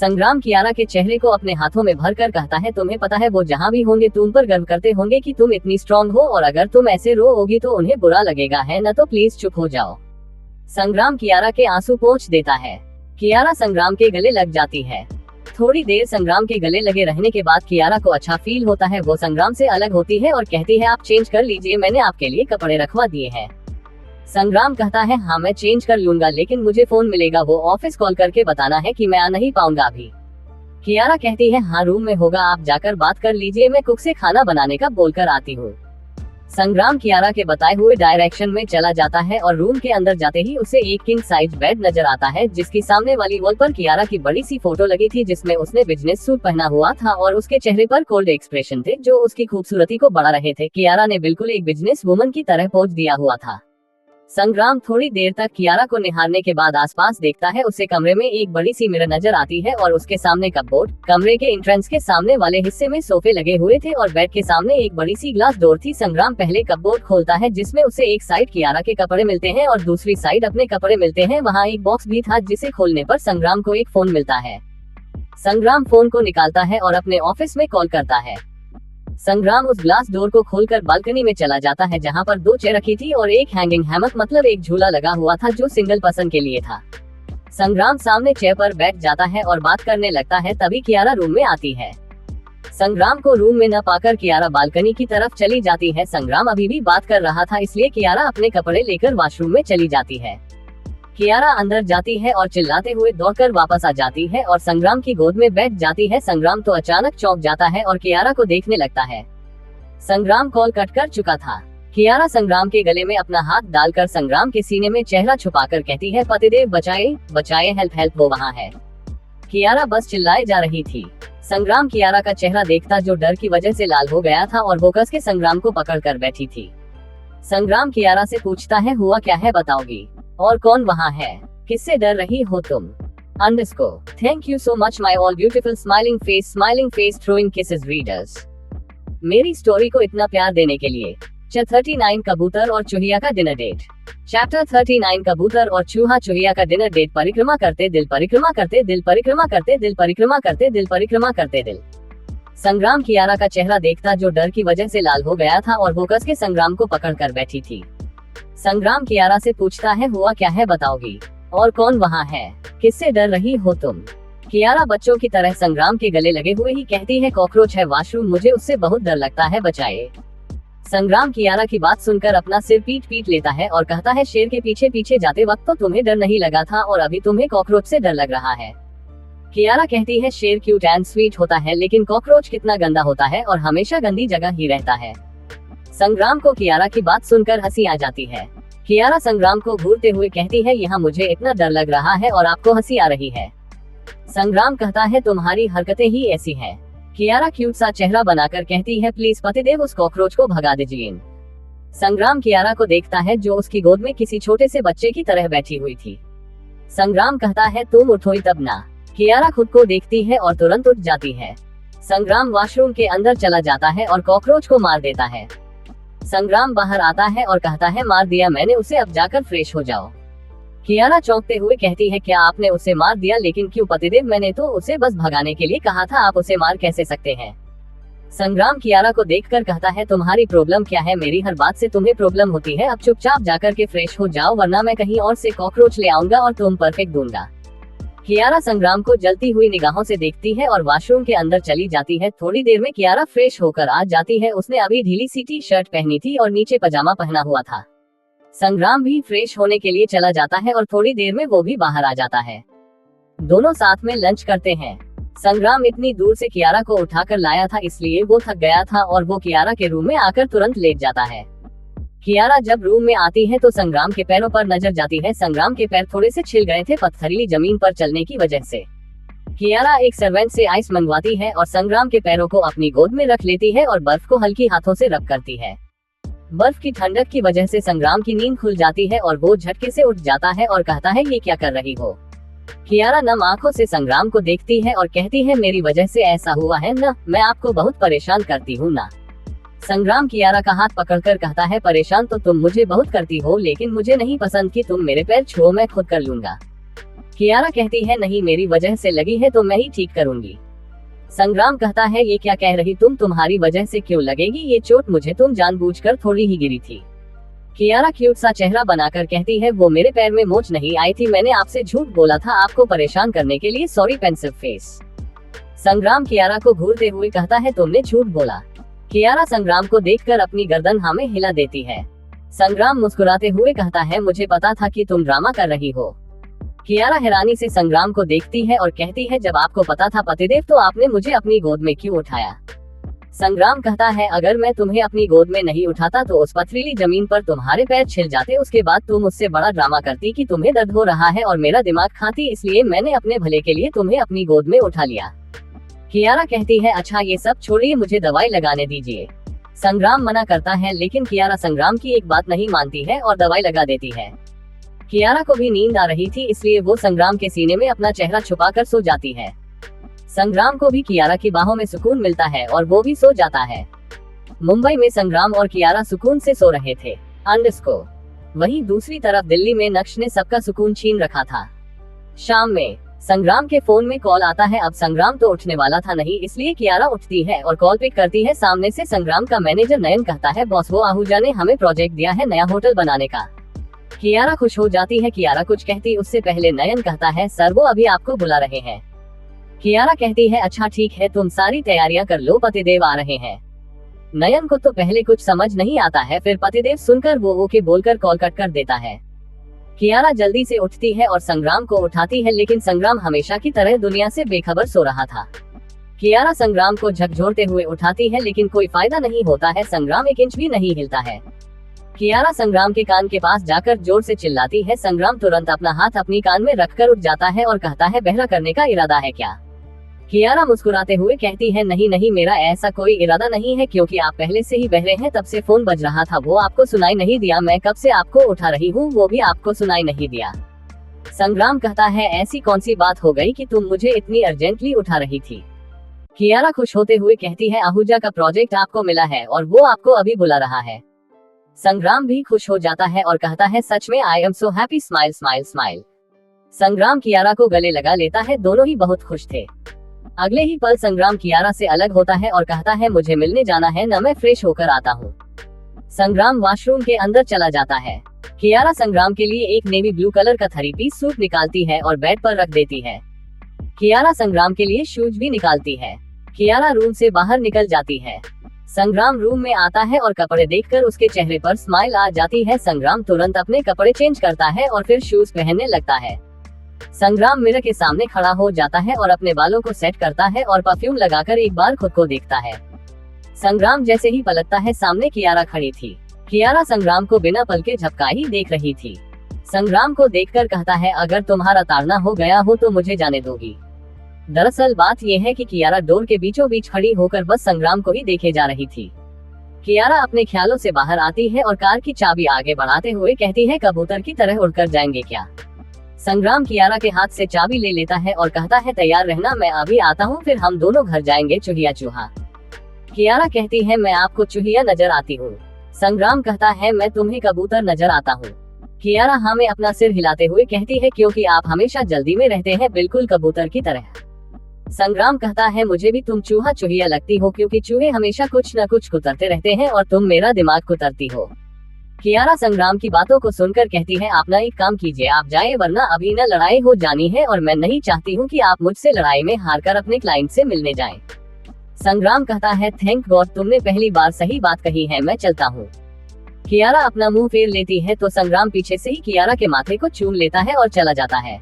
[SPEAKER 1] संग्राम कियारा के चेहरे को अपने हाथों में भरकर कहता है, तुम्हें पता है वो जहाँ भी होंगे तुम पर गर्व करते होंगे कि तुम इतनी स्ट्रांग हो, और अगर तुम ऐसे रोओगी तो उन्हें बुरा लगेगा, है न? तो प्लीज चुप हो जाओ। संग्राम कियारा के आंसू पोंछ देता है। कियारा संग्राम के गले लग जाती है। थोड़ी देर संग्राम के गले लगे रहने के बाद कियारा को अच्छा फील होता है। वो संग्राम से अलग होती है और कहती है, आप चेंज कर लीजिए, मैंने आपके लिए कपड़े रखवा दिए हैं। संग्राम कहता है, हाँ मैं चेंज कर लूंगा, लेकिन मुझे फोन मिलेगा, वो ऑफिस कॉल करके बताना है कि मैं आ नहीं पाऊंगा अभी। कियारा कहती है, हाँ रूम में होगा, आप जाकर बात कर लीजिए, मैं कुक से खाना बनाने का बोलकर आती हूँ। संग्राम कियारा के बताए हुए डायरेक्शन में चला जाता है और रूम के अंदर जाते ही उसे एक किंग साइज बेड नजर आता है जिसकी सामने वाली वॉल पर कियारा की बड़ी सी फोटो लगी थी जिसमें उसने बिजनेस सूट पहना हुआ था और उसके चेहरे पर कोल्ड एक्सप्रेशन थे जो उसकी खूबसूरती को बढ़ा रहे थे। कियारा ने बिल्कुल एक बिजनेस वुमन की तरह पोज दिया हुआ था। संग्राम थोड़ी देर तक कियारा को निहारने के बाद आसपास देखता है। उसे कमरे में एक बड़ी सी मिरर नजर आती है और उसके सामने कपबोर्ड। कमरे के एंट्रेंस के सामने वाले हिस्से में सोफे लगे हुए थे और बेड के सामने एक बड़ी सी ग्लास डोर थी। संग्राम पहले कपबोर्ड खोलता है जिसमें उसे एक साइड कियारा के कपड़े मिलते हैं और दूसरी साइड अपने कपड़े मिलते हैं। वहाँ एक बॉक्स भी था जिसे खोलने पर संग्राम को एक फोन मिलता है। संग्राम फोन को निकालता है और अपने ऑफिस में कॉल करता है। संग्राम उस ग्लास डोर को खोलकर बालकनी में चला जाता है जहां पर 2 चेयर रखी थी और एक हैंगिंग हैमक मतलब एक झूला लगा हुआ था जो सिंगल पर्सन के लिए था। संग्राम सामने चेयर पर बैठ जाता है और बात करने लगता है। तभी कियारा रूम में आती है। संग्राम को रूम में न पाकर कियारा बालकनी की तरफ चली जाती है। संग्राम अभी भी बात कर रहा था इसलिए कियारा अपने कपड़े लेकर वॉशरूम में चली जाती है। कियारा अंदर जाती है और चिल्लाते हुए दौड़कर वापस आ जाती है और संग्राम की गोद में बैठ जाती है। संग्राम तो अचानक चौंक जाता है और कियारा को देखने लगता है। संग्राम कॉल कट कर चुका था। कियारा संग्राम के गले में अपना हाथ डालकर संग्राम के सीने में चेहरा छुपाकर कहती है, पतिदेव बचाए बचाए, हेल्प हेल्प, वो वहाँ है। कियारा बस चिल्लाए जा रही थी। संग्राम कियारा का चेहरा देखता जो डर की वजह से लाल हो गया था और वो कस के संग्राम को पकड़ कर बैठी थी। संग्राम कियारा से पूछता है, हुआ क्या है बताओगी? और कौन वहाँ है? किससे डर रही हो तुम? Thank you so much my all beautiful smiling face throwing kisses readers. मेरी स्टोरी को इतना प्यार देने के लिए। 39 कबूतर और चूहिया का डिनर डेट। चैप्टर 39 कबूतर और चूहा चूहिया का डिनर डेट। परिक्रमा करते दिल, परिक्रमा करते दिल, परिक्रमा करते दिल, परिक्रमा करते दिल, परिक्रमा करते दिल। संग्राम कियारा का चेहरा देखता जो डर की वजह से लाल हो गया था और वो कस के संग्राम को पकड़ कर बैठी थी। संग्राम कियारा से पूछता है, हुआ क्या है बताओगी? और कौन वहाँ है? किससे डर रही हो तुम? कियारा बच्चों की तरह संग्राम के गले लगे हुए ही कहती है, कॉकरोच है वॉशरूम, मुझे उससे बहुत डर लगता है, बचाए। संग्राम कियारा की बात सुनकर अपना सिर पीट पीट लेता है और कहता है, शेर के पीछे पीछे जाते वक्त तो तुम्हें डर नहीं लगा था और अभी तुम्हें कॉकरोच से डर लग रहा है। कियारा कहती है शेर क्यूट एंड स्वीट होता है लेकिन कॉकरोच कितना गंदा होता है और हमेशा गंदी जगह ही रहता है। संग्राम को कियारा की बात सुनकर हंसी आ जाती है। कियारा संग्राम को घूरते हुए कहती है यहाँ मुझे इतना डर लग रहा है और आपको हंसी आ रही है। संग्राम कहता है तुम्हारी हरकतें ही ऐसी हैं। कियारा क्यूट सा चेहरा बनाकर कहती है प्लीज पतिदेव उस कॉकरोच को भगा दीजिए। संग्राम कियारा को देखता है जो उसकी गोद में किसी छोटे से बच्चे की तरह बैठी हुई थी। संग्राम कहता है तुम उठोई तब ना। कियारा खुद को देखती है और तुरंत उठ जाती है। संग्राम वॉशरूम के अंदर चला जाता है और कॉकरोच को मार देता है। संग्राम बाहर आता है और कहता है मार दिया मैंने उसे, अब जाकर फ्रेश हो जाओ। कियारा चौंकते हुए कहती है क्या आपने उसे मार दिया? लेकिन क्यों पतिदेव, मैंने तो उसे बस भगाने के लिए कहा था, आप उसे मार कैसे सकते हैं? संग्राम कियारा को देखकर कहता है तुम्हारी प्रॉब्लम क्या है? मेरी हर बात से तुम्हें प्रॉब्लम होती है। अब चुपचाप जाकर के फ्रेश हो जाओ वरना मैं कहीं और से कॉकरोच ले आऊंगा और तुम पर फेंक दूंगा। कियारा संग्राम को जलती हुई निगाहों से देखती है और वॉशरूम के अंदर चली जाती है। थोड़ी देर में कियारा फ्रेश होकर आ जाती है। उसने अभी ढीली सी टी शर्ट पहनी थी और नीचे पजामा पहना हुआ था। संग्राम भी फ्रेश होने के लिए चला जाता है और थोड़ी देर में वो भी बाहर आ जाता है। दोनों साथ में लंच करते हैं। संग्राम इतनी दूर से कियारा को उठाकर लाया था इसलिए वो थक गया था और वो कियारा के रूम में आकर तुरंत लेट जाता है। कियारा जब रूम में आती है तो संग्राम के पैरों पर नजर जाती है। संग्राम के पैर थोड़े से छिल गए थे पत्थरीली जमीन पर चलने की वजह से। कियारा एक सर्वेंट से आइस मंगवाती है और संग्राम के पैरों को अपनी गोद में रख लेती है और बर्फ को हल्की हाथों से रब करती है। बर्फ की ठंडक की वजह से संग्राम की नींद खुल जाती है और वो झटके से उठ जाता है और कहता है ये क्या कर रही हो? कियारा नम आंखों से संग्राम को देखती है और कहती है मेरी वजह से ऐसा हुआ है ना, मैं आपको बहुत परेशान करती हूँ ना। संग्राम कियारा का हाथ पकड़कर कहता है परेशान तो तुम मुझे बहुत करती हो लेकिन मुझे नहीं पसंद कि तुम मेरे पैर छुओ, मैं खुद कर लूंगा। कियारा कहती है नहीं, मेरी वजह से लगी है तो मैं ही ठीक करूंगी। संग्राम कहता है ये क्या कह रही तुम, तुम्हारी वजह से क्यों लगेगी ये चोट, मुझे तुम जानबूझकर थोड़ी ही गिरी थी। कियारा क्यूट सा चेहरा बनाकर कहती है वो मेरे पैर में मोच नहीं आई थी, मैंने आपसे झूठ बोला था आपको परेशान करने के लिए, सॉरी पेंसिव फेस। संग्राम कियारा को घूरते हुए कहता है तुमने झूठ बोला। कियारा संग्राम को देखकर अपनी गर्दन हाँ में हिला देती है। संग्राम मुस्कुराते हुए कहता है मुझे पता था कि तुम ड्रामा कर रही हो। कियारा हैरानी से संग्राम को देखती है और कहती है जब आपको पता था पतिदेव तो आपने मुझे अपनी गोद में क्यों उठाया? संग्राम कहता है अगर मैं तुम्हें अपनी गोद में नहीं उठाता तो उस पथरीली जमीन पर तुम्हारे पैर छिल जाते, उसके बाद तुम मुझसे बड़ा ड्रामा करती कि तुम्हें दर्द हो रहा है और मेरा दिमाग खाती, इसलिए मैंने अपने भले के लिए तुम्हें अपनी गोद में उठा लिया। कियारा कहती है अच्छा ये सब छोड़िए, मुझे दवाई लगाने दीजिए। संग्राम मना करता है लेकिन कियारा संग्राम की एक बात नहीं मानती है और दवाई लगा देती है। कियारा को भी नींद आ रही थी इसलिए वो संग्राम के सीने में अपना चेहरा छुपाकर सो जाती है। संग्राम को भी कियारा की बाहों में सुकून मिलता है और वो भी सो जाता है। मुंबई में संग्राम और कियारा सुकून से सो रहे थे। वहीं दूसरी तरफ दिल्ली में नक्श ने सबका सुकून छीन रखा था। शाम में संग्राम के फोन में कॉल आता है। अब संग्राम तो उठने वाला था नहीं इसलिए कियारा उठती है और कॉल पिक करती है। सामने से संग्राम का मैनेजर नयन कहता है बॉस वो आहूजा ने हमें प्रोजेक्ट दिया है नया होटल बनाने का। कियारा खुश हो जाती है। कियारा कुछ कहती उससे पहले नयन कहता है सर वो अभी आपको बुला रहे हैं। कियारा कहती है अच्छा ठीक है तुम सारी तैयारियां कर लो, पतिदेव आ रहे हैं। नयन को तो पहले कुछ समझ नहीं आता है, फिर पतिदेव सुनकर वो ओके बोलकर कॉल कट कर देता है। कियारा जल्दी से उठती है और संग्राम को उठाती है लेकिन संग्राम हमेशा की तरह दुनिया से बेखबर सो रहा था। कियारा संग्राम को झकझोरते हुए उठाती है लेकिन कोई फायदा नहीं होता है, संग्राम एक इंच भी नहीं हिलता है। कियारा संग्राम के कान के पास जाकर जोर से चिल्लाती है। संग्राम तुरंत अपना हाथ अपनी कान में रखकर उठ जाता है और कहता है बहरा करने का इरादा है क्या? कियारा मुस्कुराते हुए कहती है नहीं नहीं, मेरा ऐसा कोई इरादा नहीं है क्योंकि आप पहले से ही बहरे हैं, तब से फोन बज रहा था वो आपको सुनाई नहीं दिया, मैं कब से आपको उठा रही हूँ वो भी आपको सुनाई नहीं दिया। संग्राम कहता है ऐसी कौन सी बात हो गई कि तुम मुझे इतनी अर्जेंटली उठा रही थी? कियारा खुश होते हुए कहती है आहूजा का प्रोजेक्ट आपको मिला है और वो आपको अभी बुला रहा है। संग्राम भी खुश हो जाता है और कहता है सच में I am so happy, smile smile smile. संग्राम कियारा को गले लगा लेता है, दोनों ही बहुत खुश थे। अगले ही पल संग्राम कियारा से अलग होता है और कहता है मुझे मिलने जाना है ना, मैं फ्रेश होकर आता हूँ। संग्राम वॉशरूम के अंदर चला जाता है। कियारा संग्राम के लिए एक नेवी ब्लू कलर का 3 पीस सूट निकालती है और बेड पर रख देती है। कियारा संग्राम के लिए शूज भी निकालती है। कियारा रूम से बाहर निकल जाती है। संग्राम रूम में आता है और कपड़े देखकर उसके चेहरे पर स्माइल आ जाती है। संग्राम तुरंत अपने कपड़े चेंज करता है और फिर शूज पहनने लगता है। संग्राम मिरर के सामने खड़ा हो जाता है और अपने बालों को सेट करता है और परफ्यूम लगाकर एक बार खुद को देखता है। संग्राम जैसे ही पलटता है, सामने कियारा खड़ी थी। कियारा संग्राम को बिना पलके झपकाए ही देख रही थी। संग्राम को देखकर कहता है, अगर तुम्हारा ताड़ना हो गया हो तो मुझे जाने दोगी। दरअसल बात यह है कि कियारा डोर के बीचों बीच खड़ी होकर बस संग्राम को ही देखे जा रही थी। कियारा अपने ख्यालों से बाहर आती है और कार की चाबी आगे बढ़ाते हुए कहती है, कबूतर की तरह उड़कर जाएंगे क्या? संग्राम कियारा के हाथ से चाबी ले लेता है और कहता है, तैयार रहना, मैं अभी आता हूँ, फिर हम दोनों घर जाएंगे चूहिया चूहा। कियारा कहती है, मैं आपको चूहिया नजर आती हूँ। संग्राम कहता है, मैं तुम्हें कबूतर नजर आता हूँ। कियारा हाँ में अपना सिर हिलाते हुए कहती है, क्योंकि आप हमेशा जल्दी में रहते हैं, बिल्कुल कबूतर की तरह। संग्राम कहता है, मुझे भी तुम चूहा चूहिया लगती हो, क्योंकि चूहे हमेशा कुछ न कुछ कुतरते रहते हैं और तुम मेरा दिमाग कुतरती हो। कियारा संग्राम की बातों को सुनकर कहती है, आप ना एक काम कीजिए, आप जाए, वरना अभी न लड़ाई हो जानी है और मैं नहीं चाहती हूँ कि आप मुझसे लड़ाई में हारकर अपने क्लाइंट से मिलने जाएं। संग्राम कहता है, थैंक गॉड, तुमने पहली बार सही बात कही है, मैं चलता हूँ। कियारा अपना मुंह फेर लेती है तो संग्राम पीछे से ही कियारा के माथे को चूम लेता है और चला जाता है।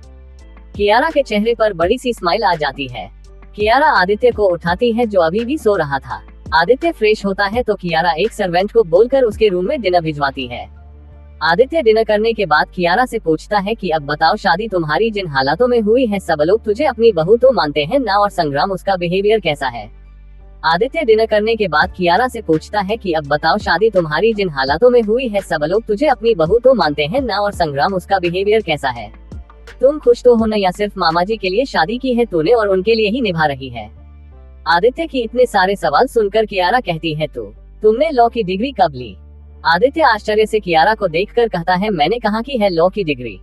[SPEAKER 1] कियारा के चेहरे पर बड़ी सी स्माइल आ जाती है। कियारा आदित्य को उठाती है जो अभी भी सो रहा था। आदित्य फ्रेश होता है तो कियारा एक सर्वेंट को बोलकर उसके रूम में डिनर भिजवाती है। आदित्य डिनर करने के बाद कियारा से पूछता है कि अब बताओ, शादी तुम्हारी जिन हालातों में हुई है, सब लोग तुझे अपनी बहू तो मानते हैं ना, और संग्राम उसका बिहेवियर कैसा है? आदित्य डिनर करने के बाद कियारा से पूछता है कि अब बताओ, शादी तुम्हारी जिन हालातों में हुई है, सब लोग तुझे अपनी बहू तो मानते हैं ना, और संग्राम उसका बिहेवियर कैसा है? तुम खुश तो हो ना, या सिर्फ मामा जी के लिए शादी की है तूने और उनके लिए ही निभा रही है? आदित्य की इतने सारे सवाल सुनकर कियारा कहती है, तो तुमने लॉ की डिग्री कब ली? आदित्य आश्चर्य से कियारा को देखकर कहता है, मैंने कहा कि है लॉ की डिग्री।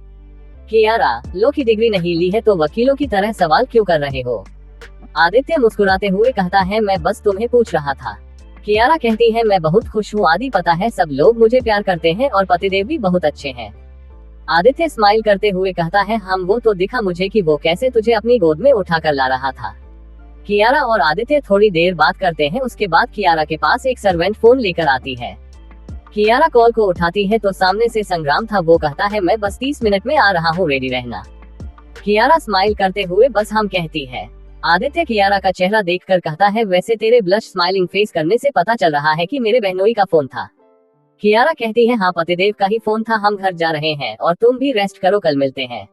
[SPEAKER 1] कियारा, लॉ की डिग्री नहीं ली है तो वकीलों की तरह सवाल क्यों कर रहे हो? आदित्य मुस्कुराते हुए कहता है, मैं बस तुम्हें पूछ रहा था। कियारा कहती है, मैं बहुत खुश हूँ आदि, पता है सब लोग मुझे प्यार करते हैं और पतिदेव भी बहुत अच्छे हैं। आदित्य स्माइल करते हुए कहता है, हम वो तो दिखा मुझे कि वो कैसे तुझे अपनी गोद में उठाकर ला रहा था। कियारा और आदित्य थोड़ी देर बात करते हैं। उसके बाद कियारा के पास एक सर्वेंट फोन लेकर आती है। कियारा कॉल को उठाती है तो सामने से संग्राम था। वो कहता है, मैं बस 30 मिनट में आ रहा हूँ, रेडी रहना। कियारा स्माइल करते हुए बस हम कहती है। आदित्य कियारा का चेहरा देखकर कहता है, वैसे तेरे ब्लश स्माइलिंग फेस करने से पता चल रहा है कि मेरे बहनोई का फोन था। कियारा कहती है, हाँ पतिदेव का ही फोन था, हम घर जा रहे हैं और तुम भी रेस्ट करो, कल मिलते हैं।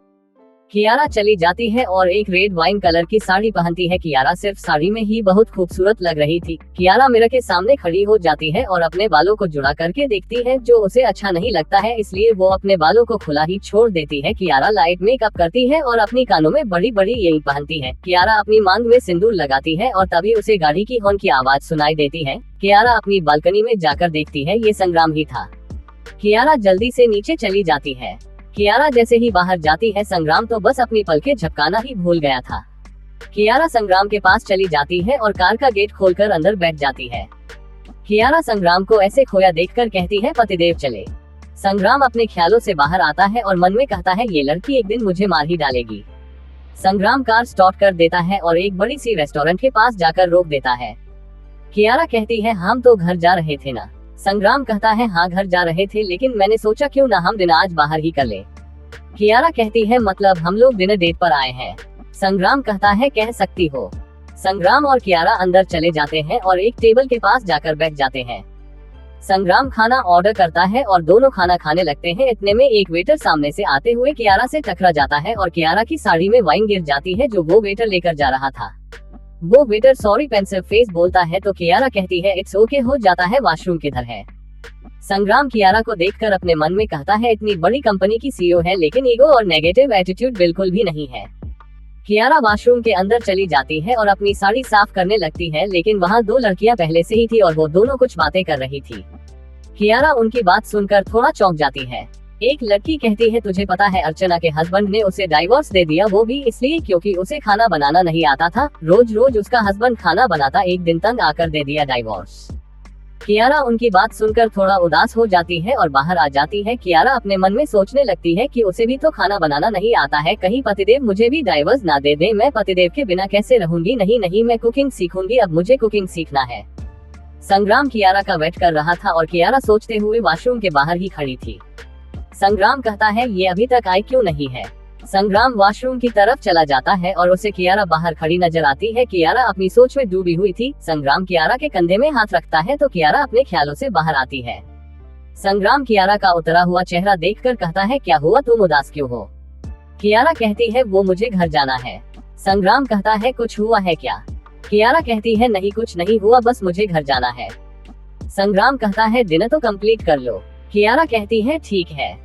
[SPEAKER 1] कियारा चली जाती है और एक रेड वाइन कलर की साड़ी पहनती है। कियारा सिर्फ साड़ी में ही बहुत खूबसूरत लग रही थी। कियारा मिरर के सामने खड़ी हो जाती है और अपने बालों को जुड़ा करके देखती है, जो उसे अच्छा नहीं लगता है, इसलिए वो अपने बालों को खुला ही छोड़ देती है। कियारा लाइट मेकअप करती है और अपनी कानों में बड़ी बड़ी यही पहनती है। कियारा अपनी मांग में सिंदूर लगाती है और तभी उसे गाड़ी की हॉर्न की आवाज सुनाई देती है। कियारा अपनी बालकनी में जाकर देखती है, ये संग्राम ही था। कियारा जल्दी से नीचे चली जाती है। कियारा जैसे ही बाहर जाती है, संग्राम तो बस अपनी पलकें झपकाना ही भूल गया था। कियारा संग्राम के पास चली जाती है और कार का गेट खोलकर अंदर बैठ जाती है। कियारा संग्राम को ऐसे खोया देखकर कहती है, पतिदेव चले। संग्राम अपने ख्यालों से बाहर आता है और मन में कहता है, ये लड़की एक दिन मुझे मार ही डालेगी। संग्राम कार स्टार्ट कर देता है और एक बड़ी सी रेस्टोरेंट के पास जाकर रोक देता है। कियारा कहती है, हम तो घर जा रहे थे ना? संग्राम कहता है, हाँ घर जा रहे थे, लेकिन मैंने सोचा क्यों ना हम दिन आज बाहर ही कर ले। कियारा कहती है, मतलब हम लोग डिनर डेट पर आए हैं? संग्राम कहता है, कह सकती हो। संग्राम और कियारा अंदर चले जाते हैं और एक टेबल के पास जाकर बैठ जाते हैं। संग्राम खाना ऑर्डर करता है और दोनों खाना खाने लगते हैं। इतने में एक वेटर सामने से आते हुए कियारा से टकरा जाता है और कियारा की साड़ी में वाइन गिर जाती है जो वो वेटर लेकर जा रहा था। वो वेटर सॉरी पेंसिव फेस बोलता है तो कियारा कहती है, इट्स ओके, हो जाता है, वॉशरूम किधर है? संग्राम कियारा को देखकर अपने मन में कहता है, इतनी बड़ी कंपनी की सीईओ है लेकिन ईगो और नेगेटिव एटीट्यूड बिल्कुल भी नहीं है। कियारा वॉशरूम के अंदर चली जाती है और अपनी साड़ी साफ करने लगती है, लेकिन वहाँ दो लड़कियां पहले से ही थी और वो दोनों कुछ बातें कर रही थी। कियारा उनकी बात सुनकर थोड़ा चौंक जाती है। एक लड़की कहती है, तुझे पता है अर्चना के हस्बैंड ने उसे डाइवोर्स दे दिया, वो भी इसलिए क्योंकि उसे खाना बनाना नहीं आता था। रोज रोज उसका हस्बैंड खाना बनाता, एक दिन तंग आकर दे दिया डाइवोर्स। कियारा उनकी बात सुनकर थोड़ा उदास हो जाती है और बाहर आ जाती है। कियारा अपने मन में सोचने लगती है कि उसे भी तो खाना बनाना नहीं आता है, कहीं पतिदेव मुझे भी डाइवोर्स ना दे दे। मैं पतिदेव के बिना कैसे रहूंगी? नहीं नहीं, मैं कुकिंग सीखूंगी, अब मुझे कुकिंग सीखना है। संग्राम कियारा का वेट कर रहा था और कियारा सोचते हुए वॉशरूम के बाहर ही खड़ी थी। संग्राम कहता है, ये अभी तक आई क्यों नहीं है? संग्राम वॉशरूम की तरफ चला जाता है और उसे कियारा बाहर खड़ी नजर आती है। कियारा अपनी सोच में डूबी हुई थी। संग्राम कियारा के कंधे में हाथ रखता है तो कियारा अपने ख्यालों से बाहर आती है। संग्राम कियारा का उतरा हुआ चेहरा देखकर कहता है, क्या हुआ, तुम उदास क्यों हो? कियारा कहती है, वो मुझे घर जाना है। संग्राम कहता है, कुछ हुआ है क्या? कियारा कहती है, नहीं कुछ नहीं हुआ, बस मुझे घर जाना है। संग्राम कहता है, डिनर तो कंप्लीट कर लो। कियारा कहती है, ठीक है।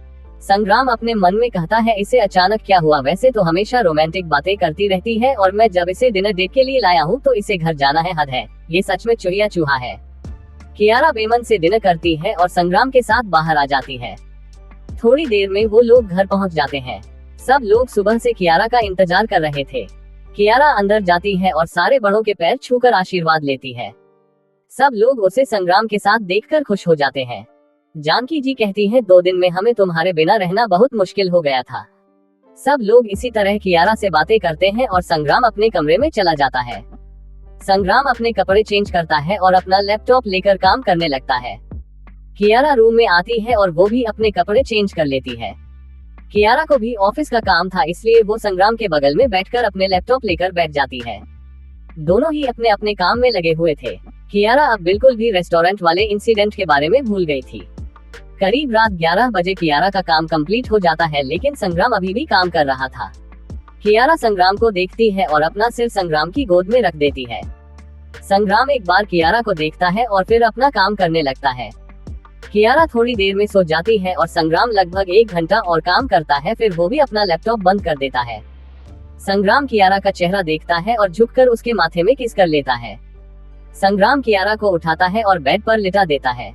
[SPEAKER 1] संग्राम अपने मन में कहता है, इसे अचानक क्या हुआ? वैसे तो हमेशा रोमांटिक बातें करती रहती है और मैं जब इसे डिनर डेट के लिए लाया हूँ तो इसे घर जाना है, हद है, ये सच में चुहिया चूहा है। कियारा बेमन से डिनर करती है और संग्राम के साथ बाहर आ जाती है। थोड़ी देर में वो लोग घर पहुँच जाते हैं। सब लोग सुबह से कियारा का इंतजार कर रहे थे। कियारा अंदर जाती है और सारे बड़ों के पैर छूकर आशीर्वाद लेती है। सब लोग उसे संग्राम के साथ देखकर खुश हो जाते हैं। जानकी जी कहती है, 2 दिन में हमें तुम्हारे बिना रहना बहुत मुश्किल हो गया था। सब लोग इसी तरह कियारा से बातें करते हैं और संग्राम अपने कमरे में चला जाता है। संग्राम अपने कपड़े चेंज करता है और अपना लैपटॉप लेकर काम करने लगता है। कियारा रूम में आती है और वो भी अपने कपड़े चेंज कर लेती है। कियारा को भी ऑफिस का काम था, इसलिए वो संग्राम के बगल में बैठकर अपने लैपटॉप लेकर बैठ जाती है। दोनों ही अपने अपने काम में लगे हुए थे। कियारा अब बिल्कुल भी रेस्टोरेंट वाले इंसिडेंट के बारे में भूल गई थी। करीब रात 11 बजे कियारा का काम कंप्लीट हो जाता है, लेकिन संग्राम अभी भी काम कर रहा था। कियारा संग्राम को देखती है और अपना सिर संग्राम की गोद में रख देती है। संग्राम एक बार कियारा को देखता है और फिर अपना काम करने लगता है। कियारा थोड़ी देर में सो जाती है और संग्राम लगभग 1 घंटा और काम करता है, फिर वो भी अपना लैपटॉप बंद कर देता है। संग्राम कियारा का चेहरा देखता है और झुककर उसके माथे में किस कर लेता है। संग्राम कियारा को उठाता है और बेड पर लिटा देता है।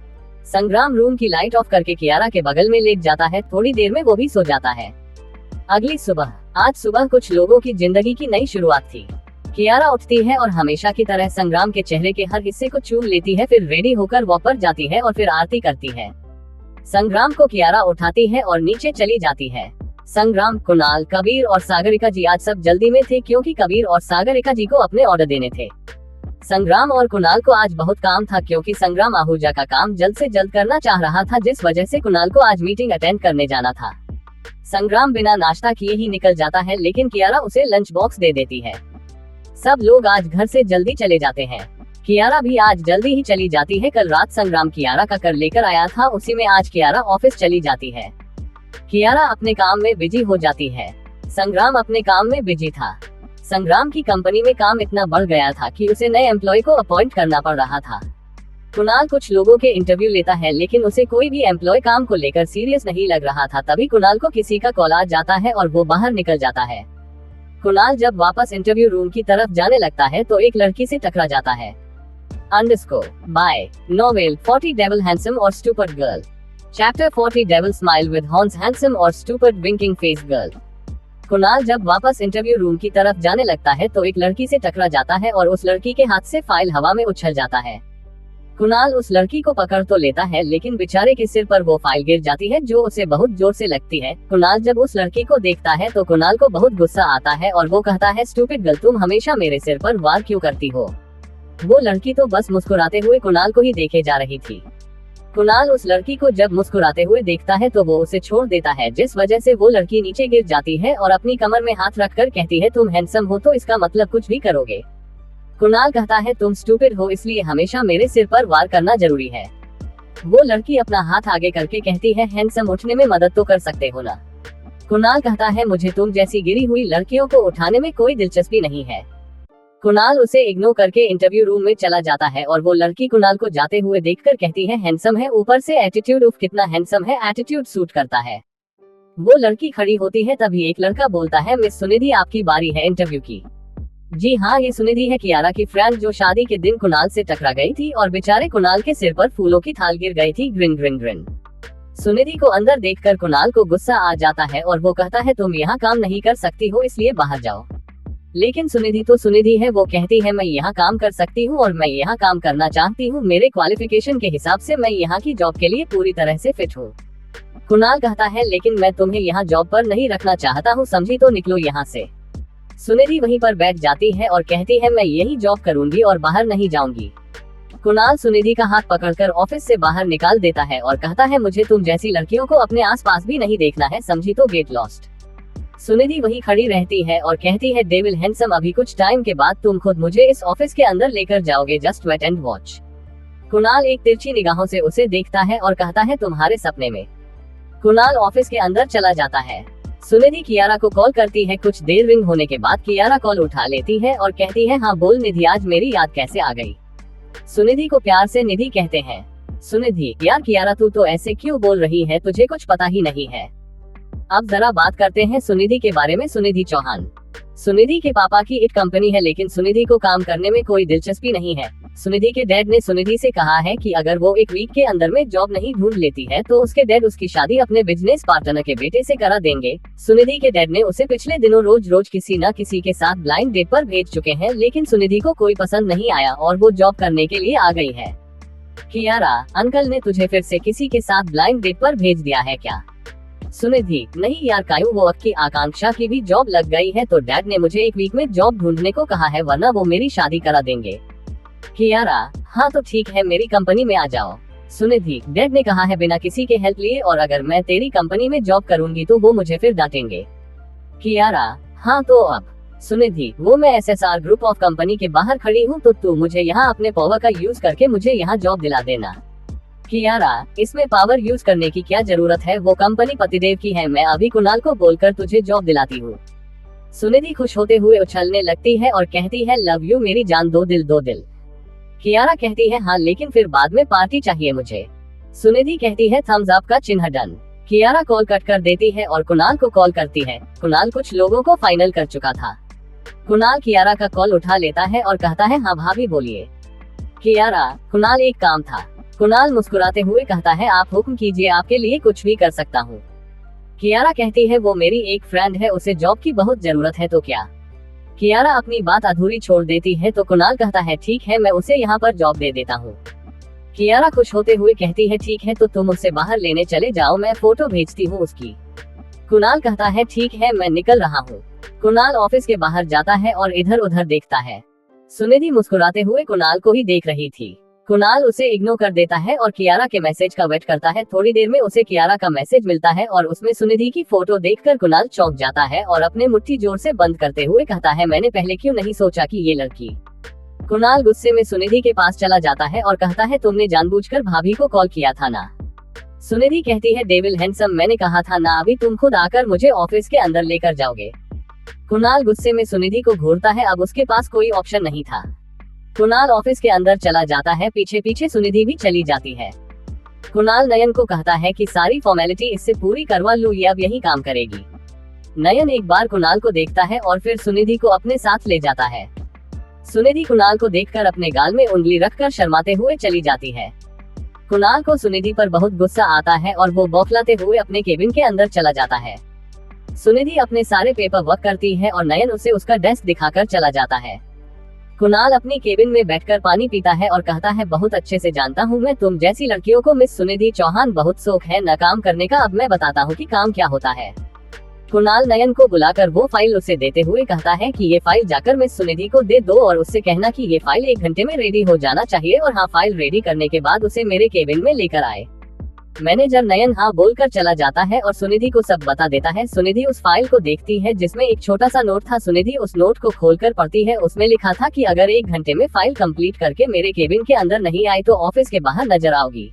[SPEAKER 1] संग्राम रूम की लाइट ऑफ करके कियारा के बगल में लेट जाता है। थोड़ी देर में वो भी सो जाता है। अगली सुबह, आज सुबह कुछ लोगों की जिंदगी की नई शुरुआत थी। कियारा उठती है और हमेशा की तरह संग्राम के चेहरे के हर हिस्से को चूम लेती है, फिर रेडी होकर वॉक पर जाती है और फिर आरती करती है। संग्राम को कियारा उठाती है और नीचे चली जाती है। संग्राम, कुणाल, कबीर और सागरिका जी आज सब जल्दी में थे क्योंकि कबीर और सागरिका जी को अपने ऑर्डर देने थे। संग्राम और कुणाल को आज बहुत काम था क्योंकि संग्राम आहूजा का काम जल्द से जल्द करना चाह रहा था, जिस वजह से कुणाल को आज मीटिंग अटेंड करने जाना था। संग्राम बिना नाश्ता किए ही निकल जाता है, लेकिन कियारा उसे लंच बॉक्स दे देती है। सब लोग आज घर से जल्दी चले जाते हैं। कियारा भी आज जल्दी ही चली जाती है। कल रात संग्राम कियारा का कर लेकर आया था, उसी में आज कियारा ऑफिस चली जाती है। कियारा अपने काम में बिजी हो जाती है। संग्राम अपने काम में बिजी था। संग्राम की कंपनी में काम इतना बढ़ गया था कि उसे नए एम्प्लॉय को अपॉइंट करना पड़ रहा था। कुणाल कुछ लोगों के इंटरव्यू लेता है, लेकिन उसे कोई भी एम्प्लॉय काम को लेकर सीरियस नहीं लग रहा था। तभी कुणाल को किसी का कॉल आ जाता है और वो बाहर निकल जाता है। कुणाल जब वापस इंटरव्यू रूम की तरफ जाने लगता है तो एक लड़की से टकरा जाता है। बाय नोवेल 40 डेविल हैंडसम और stupid girl. Chapter 40 devil smile with horns handsome और stupid winking face girl. Kunal जब वापस इंटरव्यू रूम की तरफ जाने लगता है तो एक लड़की से टकरा जाता है और उस लड़की के हाथ से फाइल हवा में उछल जाता है। कुणाल उस लड़की को पकड़ तो लेता है, लेकिन बेचारे के सिर पर वो फाइल गिर जाती है जो उसे बहुत जोर से लगती है। कुणाल जब उस लड़की को देखता है तो कुणाल को बहुत गुस्सा आता है और वो कहता है, स्टूपिड गर्ल, तुम हमेशा मेरे सिर पर वार क्यों करती हो? वो लड़की तो बस मुस्कुराते हुए कुणाल को ही देखे जा रही थी। कुणाल उस लड़की को जब मुस्कुराते हुए देखता है तो वो उसे छोड़ देता है, जिस वजह से वो लड़की नीचे गिर जाती है और अपनी कमर में हाथ रखकर कहती है, तुम हैंडसम हो तो इसका मतलब कुछ भी करोगे। कुणाल कहता है, तुम स्टूपिड हो, इसलिए हमेशा मेरे सिर पर वार करना जरूरी है। वो लड़की अपना हाथ आगे करके कहती है, हैंडसम, उठने में मदद तो कर सकते हो ना? कुणाल कहता है, मुझे तुम जैसी गिरी हुई लड़कियों को उठाने में कोई दिलचस्पी नहीं है। कुणाल उसे इग्नोर करके इंटरव्यू रूम में चला जाता है और वो लड़की कुणाल को जाते हुए देखकर कहती है, हैंडसम है, ऊपर से एटीट्यूड, उफ कितना हैंडसम है, एटीट्यूड सूट करता है। वो लड़की खड़ी होती है, तभी एक लड़का बोलता है, मिस सुनिधि, आपकी बारी है इंटरव्यू की। जी हाँ, ये सुनिधि है, कियारा की फ्रेंड जो शादी के दिन कुणाल से टकरा गई थी और बेचारे कुणाल के सिर पर फूलों की थाल गिर गई थी। Green green green. सुनिधि को अंदर देखकर कुणाल को गुस्सा आ जाता है और वो कहता है, तुम यहाँ काम नहीं कर सकती हो, इसलिए बाहर जाओ। लेकिन सुनिधि तो सुनिधि है, वो कहती है, मैं यहाँ काम कर सकती हूँ और मैं यहाँ काम करना चाहती हूँ। मेरे क्वालिफिकेशन के हिसाब से मैं यहाँ की जॉब के लिए पूरी तरह से फिट हूँ। कुणाल कहता है, लेकिन मैं तुम्हें यहाँ जॉब पर नहीं रखना चाहता हूँ, समझी? तो निकलो यहाँ से। सुनिधि वहीं पर बैठ जाती है और कहती है, मैं यही जॉब करूंगी और बाहर नहीं जाऊंगी। कुणाल सुनिधि का हाथ पकड़कर ऑफिस से बाहर निकाल देता है और कहता है, मुझे तुम जैसी लड़कियों को अपने आसपास भी नहीं देखना है, समझी? तो गेट लॉस्ट। सुनिधि वही खड़ी रहती है और कहती है डेविल हैंडसम अभी कुछ टाइम के बाद तुम खुद मुझे इस ऑफिस के अंदर लेकर जाओगे, just wait and watch. Kunal एक तिरछी निगाहों से उसे देखता है और कहता है तुम्हारे सपने में। कुणाल ऑफिस के अंदर चला जाता है। सुनिधि कियारा को कॉल करती है। कुछ देर रिंग होने के बाद कियारा कॉल उठा लेती है और कहती है हाँ बोल निधि, आज मेरी याद कैसे आ गई। सुनिधि को प्यार से निधि कहते हैं। सुनिधि, यार कियारा तू तो ऐसे क्यों बोल रही है, तुझे कुछ पता ही नहीं है। अब जरा बात करते हैं सुनिधि के बारे में। सुनिधि चौहान सुनिधि के पापा की एक कंपनी है, लेकिन सुनिधि को काम करने में कोई दिलचस्पी नहीं है। सुनिधि के डैड ने सुनिधि से कहा है कि अगर वो एक वीक के अंदर में जॉब नहीं ढूंढ लेती है तो उसके डैड उसकी शादी अपने बिजनेस पार्टनर के बेटे से करा देंगे। सुनिधि के डैड ने उसे पिछले दिनों रोज रोज किसी न किसी के साथ ब्लाइंड डेट पर भेज चुके हैं, लेकिन सुनिधि को कोई पसंद नहीं आया और वो जॉब करने के लिए आ गई है। कियारा, अंकल ने तुझे फिर से किसी के साथ ब्लाइंड डेट पर भेज दिया है क्या? सुनिधि, नहीं यार कायू, वो की आकांक्षा की भी जॉब लग गई है तो डैड ने मुझे एक वीक में जॉब ढूंढने को कहा है, वरना वो मेरी शादी करा देंगे। कियारा, हाँ तो ठीक है, मेरी कंपनी में आ जाओ। सुनिधि, डैड ने कहा है बिना किसी के हेल्प लिए, और अगर मैं तेरी कंपनी में जॉब करूंगी तो वो मुझे फिर डांटेंगे। कियारा, हाँ तो अब। सुनिधि, वो मैं एसएसआर ग्रुप ऑफ कंपनी के बाहर खड़ी हूँ तो तू मुझे यहाँ अपने पावर का यूज करके मुझे यहाँ जॉब दिला देना। कियारा, इसमें पावर यूज करने की क्या जरूरत है, वो कंपनी पतिदेव की है, मैं अभी कुणाल को बोलकर तुझे जॉब दिलाती हूँ। सुनिधि खुश होते हुए उछलने लगती है और कहती है लव यू मेरी जान, दो दिल दो दिल। कियारा कहती है हाँ लेकिन फिर बाद में पार्टी चाहिए मुझे। सुनिधि कहती है थम्स अप का चिन्ह डन। कियारा कॉल कट कर देती है और कुणाल को कॉल करती है। कुणाल कुछ लोगों को फाइनल कर चुका था। कुणाल कियारा का कॉल उठा लेता है और कहता है हाँ भाभी बोलिए। कियारा, कुणाल एक काम था। कुणाल मुस्कुराते हुए कहता है आप हुक्म कीजिए, आपके लिए कुछ भी कर सकता हूँ। कियारा कहती है वो मेरी एक फ्रेंड है, उसे जॉब की बहुत जरूरत है तो क्या। कियारा अपनी बात अधूरी छोड़ देती है तो कुणाल कहता है ठीक है, मैं उसे यहाँ पर जॉब दे देता हूँ। कियारा खुश होते हुए कहती है ठीक है तो तुम उसे बाहर लेने चले जाओ, मैं फोटो भेजती हूँ उसकी। कुणाल कहता है ठीक है, मैं निकल रहा हूँ। कुणाल ऑफिस के बाहर जाता है और इधर उधर देखता है। सुनिधि मुस्कुराते हुए कुणाल को ही देख रही थी। कुणाल उसे इग्नोर कर देता है और कियारा के मैसेज का वेट करता है। थोड़ी देर में उसे कियारा का मैसेज मिलता है और उसमें सुनिधि की फोटो देखकर कुणाल चौंक जाता है और अपने मुट्ठी जोर से बंद करते हुए कहता है मैंने पहले क्यों नहीं सोचा कि ये लड़की। कुणाल गुस्से में सुनिधि के पास चला जाता है और कहता है तुमने जानबूझकर भाभी को कॉल किया था ना। सुनिधि कहती है डेविल हैंडसम, मैंने कहा था ना, अभी तुम खुद आकर मुझे ऑफिस के अंदर लेकर जाओगे। कुणाल गुस्से में सुनिधि को घूरता है, अब उसके पास कोई ऑप्शन नहीं था। कुणाल ऑफिस के अंदर चला जाता है, पीछे पीछे सुनिधि भी चली जाती है। कुणाल नयन को कहता है कि सारी फॉर्मेलिटी इससे पूरी करवा लूं, ये अब यही काम करेगी। नयन एक बार कुणाल को देखता है और फिर सुनिधि को अपने साथ ले जाता है। सुनिधि कुणाल को देखकर अपने गाल में उंगली रखकर शर्माते हुए चली जाती है। कुणाल को सुनिधि पर बहुत गुस्सा आता है और वो बौखलाते हुए अपने केबिन के अंदर चला जाता है। सुनिधि अपने सारे पेपर वर्क करती है और नयन उसे उसका डेस्क दिखाकर चला जाता है। कुणाल अपनी केबिन में बैठकर पानी पीता है और कहता है बहुत अच्छे से जानता हूँ मैं तुम जैसी लड़कियों को, मिस सुनिधि चौहान, बहुत शौक है न काम करने का। अब मैं बताता हूँ कि काम क्या होता है। कुणाल नयन को बुलाकर वो फाइल उसे देते हुए कहता है कि ये फाइल जाकर मिस सुनिधि को दे दो और उससे कहना कि ये फाइल 1 घंटे में रेडी हो जाना चाहिए, और हाँ, फाइल रेडी करने के बाद उसे मेरे केबिन में लेकर आए। मैनेजर नयन हाँ बोलकर चला जाता है और सुनिधि को सब बता देता है। सुनिधि उस फाइल को देखती है जिसमें एक छोटा सा नोट था। सुनिधि उस नोट को खोलकर पढ़ती है। उसमें लिखा था कि अगर 1 घंटे में फाइल कंप्लीट करके मेरे केबिन के अंदर नहीं आई तो ऑफिस के बाहर नजर आओगी।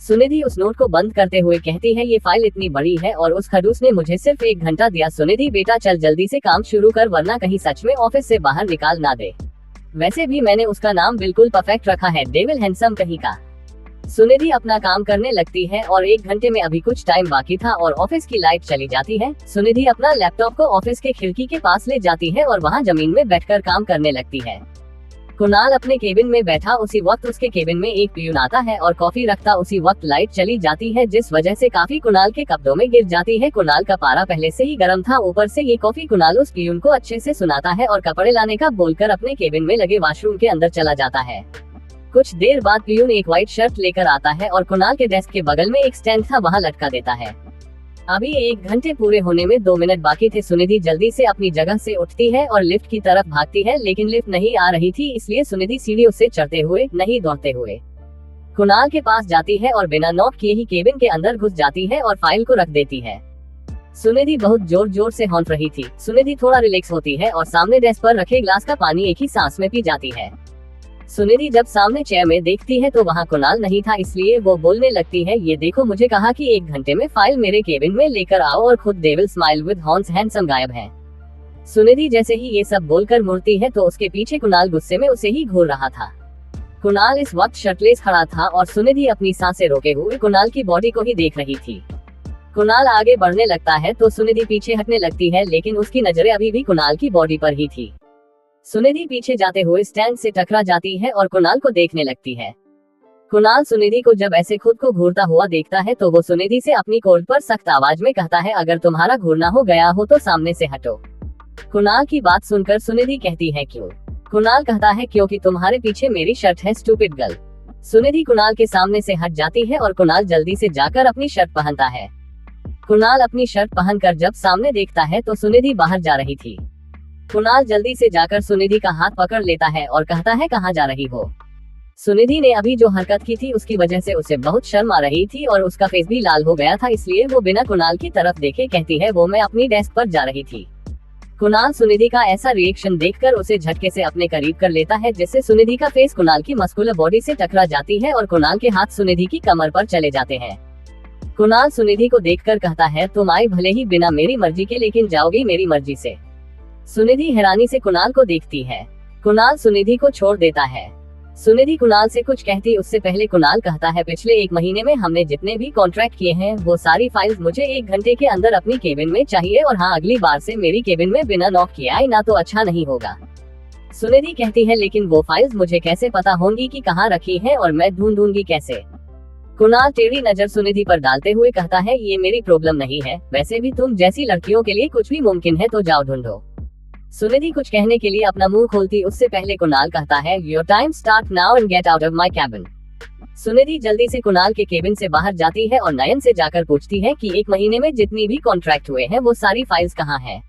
[SPEAKER 1] सुनिधि उस नोट को बंद करते हुए कहती है ये फाइल इतनी बड़ी है और उस खड़ूस ने मुझे सिर्फ 1 घंटा दिया। सुनिधि बेटा चल जल्दी से काम शुरू कर, वरना कहीं सच में ऑफिस से बाहर निकाल ना दे। वैसे भी मैंने उसका नाम बिल्कुल परफेक्ट रखा है, डेविल हैंडसम कहीं का। सुनिधि अपना काम करने लगती है और 1 घंटे में अभी कुछ टाइम बाकी था और ऑफिस की लाइट चली जाती है। सुनिधि अपना लैपटॉप को ऑफिस के खिड़की के पास ले जाती है और वहां जमीन में बैठकर काम करने लगती है। कुणाल अपने केबिन में बैठा उसी वक्त उसके केबिन में एक पियून आता है और कॉफी रखता उसी वक्त लाइट चली जाती है, जिस वजह से काफी कुणाल के कपड़ों में गिर जाती है। कुणाल का पारा पहले से ही गर्म था, ऊपर से ये कॉफी कुणाल उस पियून को अच्छे से सुनाता है और कपड़े लाने का बोलकर अपने केबिन में लगे वॉशरूम के अंदर चला जाता है। कुछ देर बाद पियून एक व्हाइट शर्ट लेकर आता है और कुणाल के डेस्क के बगल में एक स्टैंड था, वहां लटका देता है। अभी 1 घंटे पूरे होने में 2 मिनट बाकी थे। सुनिधि जल्दी से अपनी जगह से उठती है और लिफ्ट की तरफ भागती है, लेकिन लिफ्ट नहीं आ रही थी, इसलिए सुनिधि सीढ़ियों से चढ़ते हुए नहीं दौड़ते हुए कुणाल के पास जाती है और बिना नॉक किए ही केबिन के अंदर घुस जाती है और फाइल को रख देती है। सुनिधि बहुत जोर जोर से हॉन्ट रही थी। सुनिधि थोड़ा रिलैक्स होती है और सामने डेस्क पर रखे ग्लास का पानी एक ही सांस में पी जाती है। सुनिधि जब सामने चेयर में देखती है तो वहाँ कुणाल नहीं था, इसलिए वो बोलने लगती है, ये देखो, मुझे कहा कि 1 घंटे में फाइल मेरे केबिन में लेकर आओ और खुद devil smile with horns handsome गायब है। सुनिधि जैसे ही ये सब बोलकर मुड़ती है तो उसके पीछे कुणाल गुस्से में उसे ही घूर रहा था। कुणाल इस वक्त शर्टलेस खड़ा था और सुनिधि अपनी सांसें रोके हुए कुणाल की बॉडी को ही देख रही थी। कुणाल आगे बढ़ने लगता है तो सुनिधि पीछे हटने लगती है, लेकिन उसकी नजरें अभी भी कुणाल की बॉडी पर ही थी। सुनिधि पीछे जाते हुए स्टैंड से टकरा जाती है और कुणाल को देखने लगती है। कुणाल सुनिधि को जब ऐसे खुद को घूरता हुआ देखता है तो वो सुनिधि से अपनी कोर्ट पर सख्त आवाज में कहता है, अगर तुम्हारा घूरना हो गया हो तो सामने से हटो। कुणाल की बात सुनकर सुनिधि कहती है, क्यों? कुणाल कहता है, क्योंकि तुम्हारे पीछे मेरी शर्ट है, स्टूपिड गर्ल। सुनिधि कुणाल के सामने से हट जाती है और कुणाल जल्दी से जाकर अपनी शर्ट पहनता है। कुणाल अपनी शर्ट पहनकर जब सामने देखता है तो सुनिधि बाहर जा रही थी। कुणाल जल्दी से जाकर सुनिधि का हाथ पकड़ लेता है और कहता है, कहाँ जा रही हो? सुनिधि ने अभी जो हरकत की थी उसकी वजह से उसे बहुत शर्म आ रही थी और उसका फेस भी लाल हो गया था, इसलिए वो बिना कुणाल की तरफ देखे कहती है, वो मैं अपनी डेस्क पर जा रही थी। कुणाल सुनिधि का ऐसा रिएक्शन देखकर उसे झटके से अपने करीब कर लेता है, जिससे सुनिधि का फेस कुणाल की मस्कुलर बॉडी से टकरा जाती है और कुणाल के हाथ सुनिधि की कमर पर चले जाते हैं। कुणाल सुनिधि को देखकर कहता है, तुम आई भले ही बिना मेरी मर्जी के, लेकिन जाओगी मेरी मर्जी से। सुनिधि हैरानी से कुणाल को देखती है। कुणाल सुनिधि को छोड़ देता है। सुनिधि कुणाल से कुछ कहती उससे पहले कुणाल कहता है, पिछले 1 महीने में हमने जितने भी कॉन्ट्रैक्ट किए हैं वो सारी फाइल्स मुझे 1 घंटे के अंदर अपनी केबिन में चाहिए, और हाँ, अगली बार से मेरी केबिन में बिना नॉक किए आए ना तो अच्छा नहीं होगा। सुनिधि कहती है, लेकिन वो फाइल्स मुझे कैसे पता होंगी कि कहाँ रखी है और मैं ढूंढूंगी कैसे? कुणाल टेढ़ी नजर सुनिधि पर डालते हुए कहता है, ये मेरी प्रॉब्लम नहीं है, वैसे भी तुम जैसी लड़कियों के लिए कुछ भी मुमकिन है, तो जाओ ढूंढो। सुनिधि कुछ कहने के लिए अपना मुंह खोलती उससे पहले कुणाल कहता है, your time start now and get out of my cabin. Sunidhi जल्दी से कुणाल के केबिन से बाहर जाती है और नयन से जाकर पूछती है कि 1 महीने में जितनी भी कॉन्ट्रैक्ट हुए हैं वो सारी फाइल्स कहाँ हैं?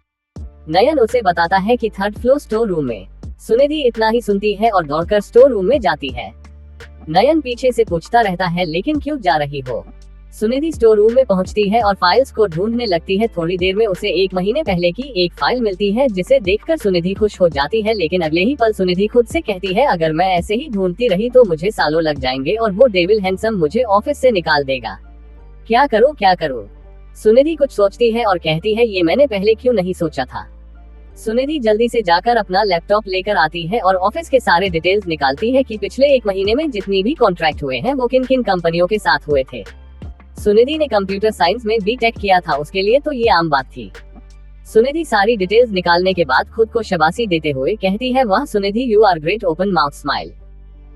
[SPEAKER 1] नयन उसे बताता है कि 3rd फ्लोर स्टोर रूम में। सुनिधि इतना ही सुनती है और दौड़कर स्टोर रूम में जाती है। नयन पीछे से पूछता रहता है, लेकिन क्यों जा रही हो? सुनिधि स्टोर रूम में पहुंचती है और फाइल्स को ढूंढने लगती है। थोड़ी देर में उसे 1 महीने पहले की एक फाइल मिलती है, जिसे देखकर सुनिधि खुश हो जाती है, लेकिन अगले ही पल सुनिधि खुद से कहती है, अगर मैं ऐसे ही ढूंढती रही तो मुझे सालों लग जाएंगे और वो डेविल हैंडसम मुझे ऑफिस से निकाल देगा। क्या करूं, क्या करूं? सुनिधि कुछ सोचती है और कहती है, ये मैंने पहले क्यों नहीं सोचा था। सुनिधि जल्दी से जाकर अपना लैपटॉप लेकर आती है और ऑफिस के सारे डिटेल्स निकालती है कि पिछले 1 महीने में जितनी भी कॉन्ट्रैक्ट हुए हैं वो किन किन कंपनियों के साथ हुए थे। सुनिधि ने कंप्यूटर साइंस में बीटेक किया था, उसके लिए तो ये आम बात थी। सुनिधि सारी डिटेल्स निकालने के बाद खुद को शाबाशी देते हुए कहती है, वाह Sunidhi, you are great, open mouth smile.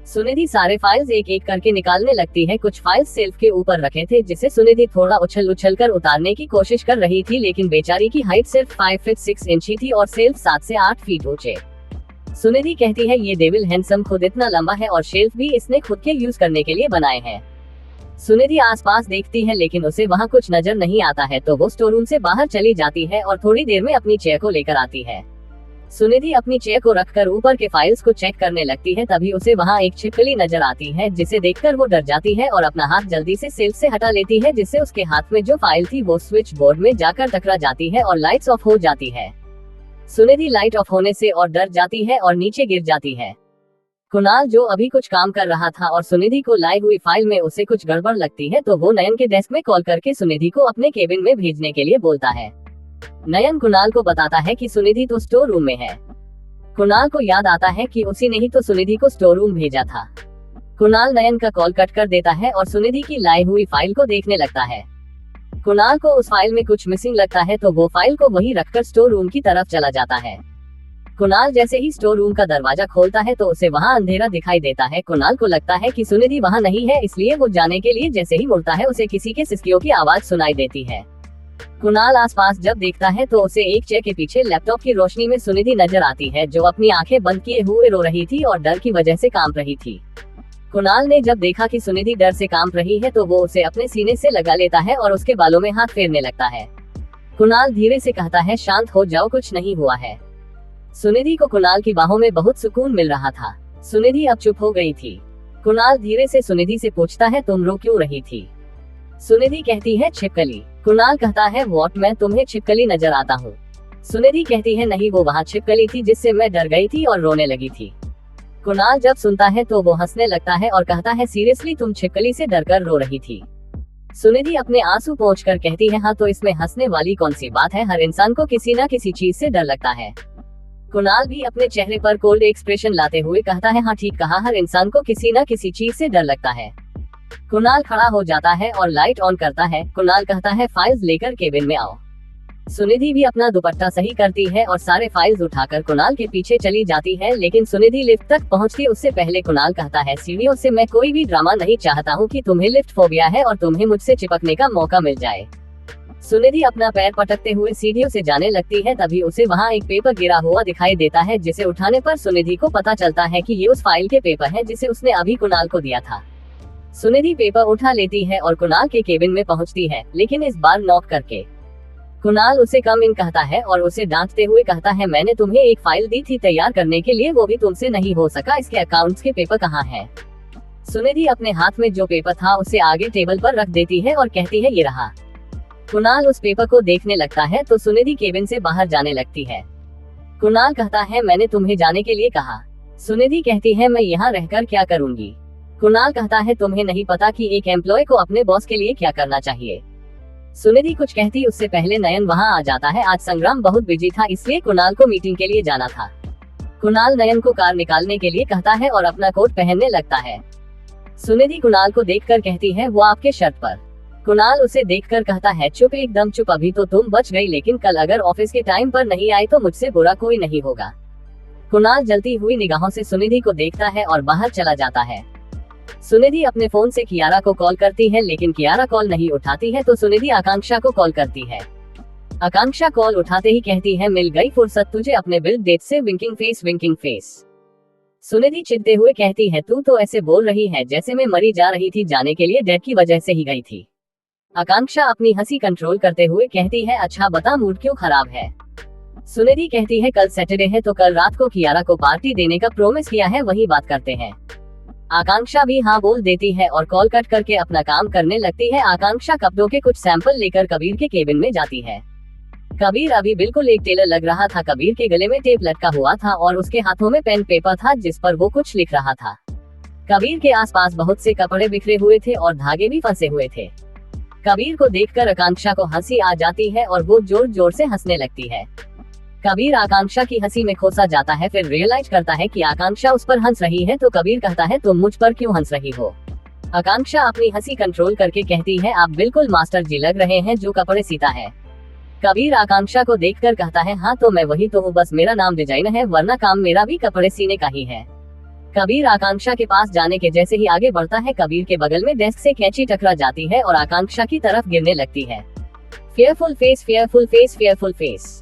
[SPEAKER 1] Sunidhi सारे फाइल्स एक एक करके निकालने लगती है। कुछ फाइल्स सेल्फ के ऊपर रखे थे, जिसे सुनिधि थोड़ा उछल कर उतारने की कोशिश कर रही थी, लेकिन बेचारी की हाइट सिर्फ 5 फीट 6 इंच ही थी और शेल्फ 7 से 8 फीट ऊंचे। सुनिधि कहती है, ये डेविल हैंडसम खुद इतना लंबा है और शेल्फ भी इसने खुद के यूज करने के लिए बनाए हैं। सुनिधि आसपास देखती है, लेकिन उसे वहाँ कुछ नजर नहीं आता है, तो वो स्टोर रूम से बाहर चली जाती है और थोड़ी देर में अपनी चेयर को लेकर आती है। सुनिधि अपनी चेयर को रखकर ऊपर के फाइल्स को चेक करने लगती है। तभी उसे वहाँ एक छिपकली नजर आती है, जिसे देखकर वो डर जाती है और अपना हाथ जल्दी से सेल्फ से हटा लेती है, जिससे उसके हाथ में जो फाइल थी वो स्विच बोर्ड में जाकर टकरा जाती है और लाइट्स ऑफ हो जाती है। सुनिधि लाइट ऑफ होने से और डर जाती है और नीचे गिर जाती है। कुणाल, जो अभी कुछ काम कर रहा था और सुनिधि को लाई हुई फाइल में उसे कुछ गड़बड़ लगती है, तो वो नयन के डेस्क में कॉल करके सुनिधि को अपने केबिन में भेजने के लिए बोलता है। नयन कुणाल को बताता है कि सुनिधि तो स्टोर रूम में है। कुणाल को याद आता है कि उसी ने ही तो सुनिधि को स्टोर रूम भेजा था। कुणाल नयन का कॉल कट कर देता है और सुनिधि की लाई हुई फाइल को देखने लगता है। कुणाल को उस फाइल में कुछ मिसिंग लगता है, तो वो फाइल को वहीं रखकर स्टोर रूम की तरफ चला जाता है। कुणाल जैसे ही स्टोर रूम का दरवाजा खोलता है तो उसे वहाँ अंधेरा दिखाई देता है। कुणाल को लगता है कि सुनिधि वहाँ नहीं है, इसलिए वो जाने के लिए जैसे ही मुड़ता है उसे किसी के सिसकियों की आवाज सुनाई देती है। कुणाल आसपास जब देखता है तो उसे एक चेयर के पीछे लैपटॉप की रोशनी में सुनिधि नजर आती है, जो अपनी आंखें बंद किए हुए रो रही थी और डर की वजह से कांप रही थी। कुणाल ने जब देखा कि सुनिधि डर से कांप रही है तो वो उसे अपने सीने से लगा लेता है और उसके बालों में हाथ फेरने लगता है। कुणाल धीरे से कहता है, शांत हो जाओ, कुछ नहीं हुआ है। सुनिधि को कुणाल की बाहों में बहुत सुकून मिल रहा था। सुनिधि अब चुप हो गई थी। कुणाल धीरे से सुनिधि से पूछता है, तुम रो क्यों रही थी? सुनिधि कहती है, छिपकली। कुणाल कहता है व्हाट, मैं तुम्हें छिपकली नजर आता हूँ। सुनिधि कहती है नहीं, वो वहाँ छिपकली थी जिससे मैं डर गई थी और रोने लगी थी। कुणाल जब सुनता है तो वो हंसने लगता है और कहता है सीरियसली तुम छिपकली से डरकर रो रही थी। सुनिधि अपने आंसू पोंछकर कहती है हाँ तो इसमें हंसने वाली कौन सी बात है, हर इंसान को किसी न किसी चीज से डर लगता है। कुणाल भी अपने चेहरे पर कोल्ड एक्सप्रेशन लाते हुए कहता है हाँ ठीक कहा, हर इंसान को किसी न किसी चीज से डर लगता है। कुणाल खड़ा हो जाता है और लाइट ऑन करता है। कुणाल कहता है फाइल्स लेकर केबिन में आओ। सुनिधि भी अपना दुपट्टा सही करती है और सारे फाइल्स उठाकर कुणाल के पीछे चली जाती है, लेकिन सुनिधि लिफ्ट तक पहुंचती उससे पहले कुणाल कहता है सीढ़ियों से मैं कोई भी ड्रामा नहीं चाहता हूं कि तुम्हें लिफ्ट फोबिया है और तुम्हें मुझसे चिपकने का मौका मिल जाए। सुनिधि अपना पैर पटकते हुए सीढ़ियों से जाने लगती है, तभी उसे वहां एक पेपर गिरा हुआ दिखाई देता है, जिसे उठाने पर सुनिधि को पता चलता है कि ये उस फाइल के पेपर है जिसे उसने अभी कुणाल को दिया था। सुनिधि पेपर उठा लेती है और कुणाल के केबिन में पहुंचती है, लेकिन इस बार नॉक करके। कुणाल उसे कम इन कहता है और उसे डांटते हुए कहता है मैंने तुम्हें एक फाइल दी थी तैयार करने के लिए, वो भी तुमसे नहीं हो सका, इसके अकाउंट्स के पेपर कहाँ हैं? सुनिधि अपने हाथ में जो पेपर था उसे आगे टेबल पर रख देती है और कहती है ये रहा। कुणाल उस पेपर को देखने लगता है तो सुनिधि केबिन से बाहर जाने लगती है। कुणाल कहता है मैंने तुम्हें जाने के लिए कहा। सुनिधि कहती है मैं यहाँ रहकर क्या करूँगी। कुणाल कहता है तुम्हें नहीं पता कि एक एम्प्लॉय को अपने बॉस के लिए क्या करना चाहिए। सुनिधि कुछ कहती उससे पहले नयन वहां आ जाता है। आज संग्राम बहुत बिजी था इसलिए कुणाल को मीटिंग के लिए जाना था। कुणाल नयन को कार निकालने के लिए कहता है और अपना कोट पहनने लगता है। सुनिधि कुणाल को देखकर कहती है वो आपके शर्ट पर। कुणाल उसे देखकर कहता है चुप, एकदम चुप, अभी तो तुम बच गई, लेकिन कल अगर ऑफिस के टाइम पर नहीं आई तो मुझसे बुरा कोई नहीं होगा। कुणाल जलती हुई निगाहों से सुनिधि को देखता है और बाहर चला जाता है। सुनिधि अपने फोन से कियारा को कॉल करती है, लेकिन कियारा कॉल नहीं उठाती है तो सुनिधि आकांक्षा को कॉल करती है। आकांक्षा कॉल उठाते ही कहती है मिल गई फुर्सत तुझे अपने बिल डेट से, winking face winking face. Sunidhi चिढ़ते हुए कहती है तू तो ऐसे बोल रही है जैसे मैं मरी जा रही थी, जाने के लिए डेट की वजह से ही गई थी। आकांक्षा अपनी हंसी कंट्रोल करते हुए कहती है अच्छा बता मूड क्यों खराब है। सुनिधि कहती है कल सैटरडे है तो कल रात को कियारा को पार्टी देने का प्रॉमिस किया है, वही बात करते हैं। आकांक्षा भी हाँ बोल देती है और कॉल कट करके अपना काम करने लगती है। आकांक्षा कपड़ों के कुछ सैंपल लेकर कबीर के केबिन में जाती है। कबीर अभी बिल्कुल एक टेलर लग रहा था। कबीर के गले में टेप लटका हुआ था और उसके हाथों में पेन पेपर था जिस पर वो कुछ लिख रहा था। कबीर के आसपास बहुत से कपड़े बिखरे हुए थे और धागे भी फंसे हुए थे। कबीर को देखकर आकांक्षा को हंसी आ जाती है और वो जोर जोर से हंसने लगती है। कबीर आकांक्षा की हंसी में खोसा जाता है, फिर रियलाइज करता है कि आकांक्षा उस पर हंस रही है तो कबीर कहता है तुम मुझ पर क्यों हंस रही हो। आकांक्षा अपनी हंसी कंट्रोल करके कहती है आप बिल्कुल मास्टर जी लग रहे हैं जो कपड़े सीता है। कबीर आकांक्षा को देखकर कहता है हाँ तो मैं वही तो हूँ, बस मेरा नाम डिजाइनर है, वरना काम मेरा भी कपड़े सीने का ही है। कबीर आकांक्षा के पास जाने के जैसे ही आगे बढ़ता है, कबीर के बगल में डेस्क से कैंची टकरा जाती है और आकांक्षा की तरफ गिरने लगती है। Fearful face, fearful face, fearful face.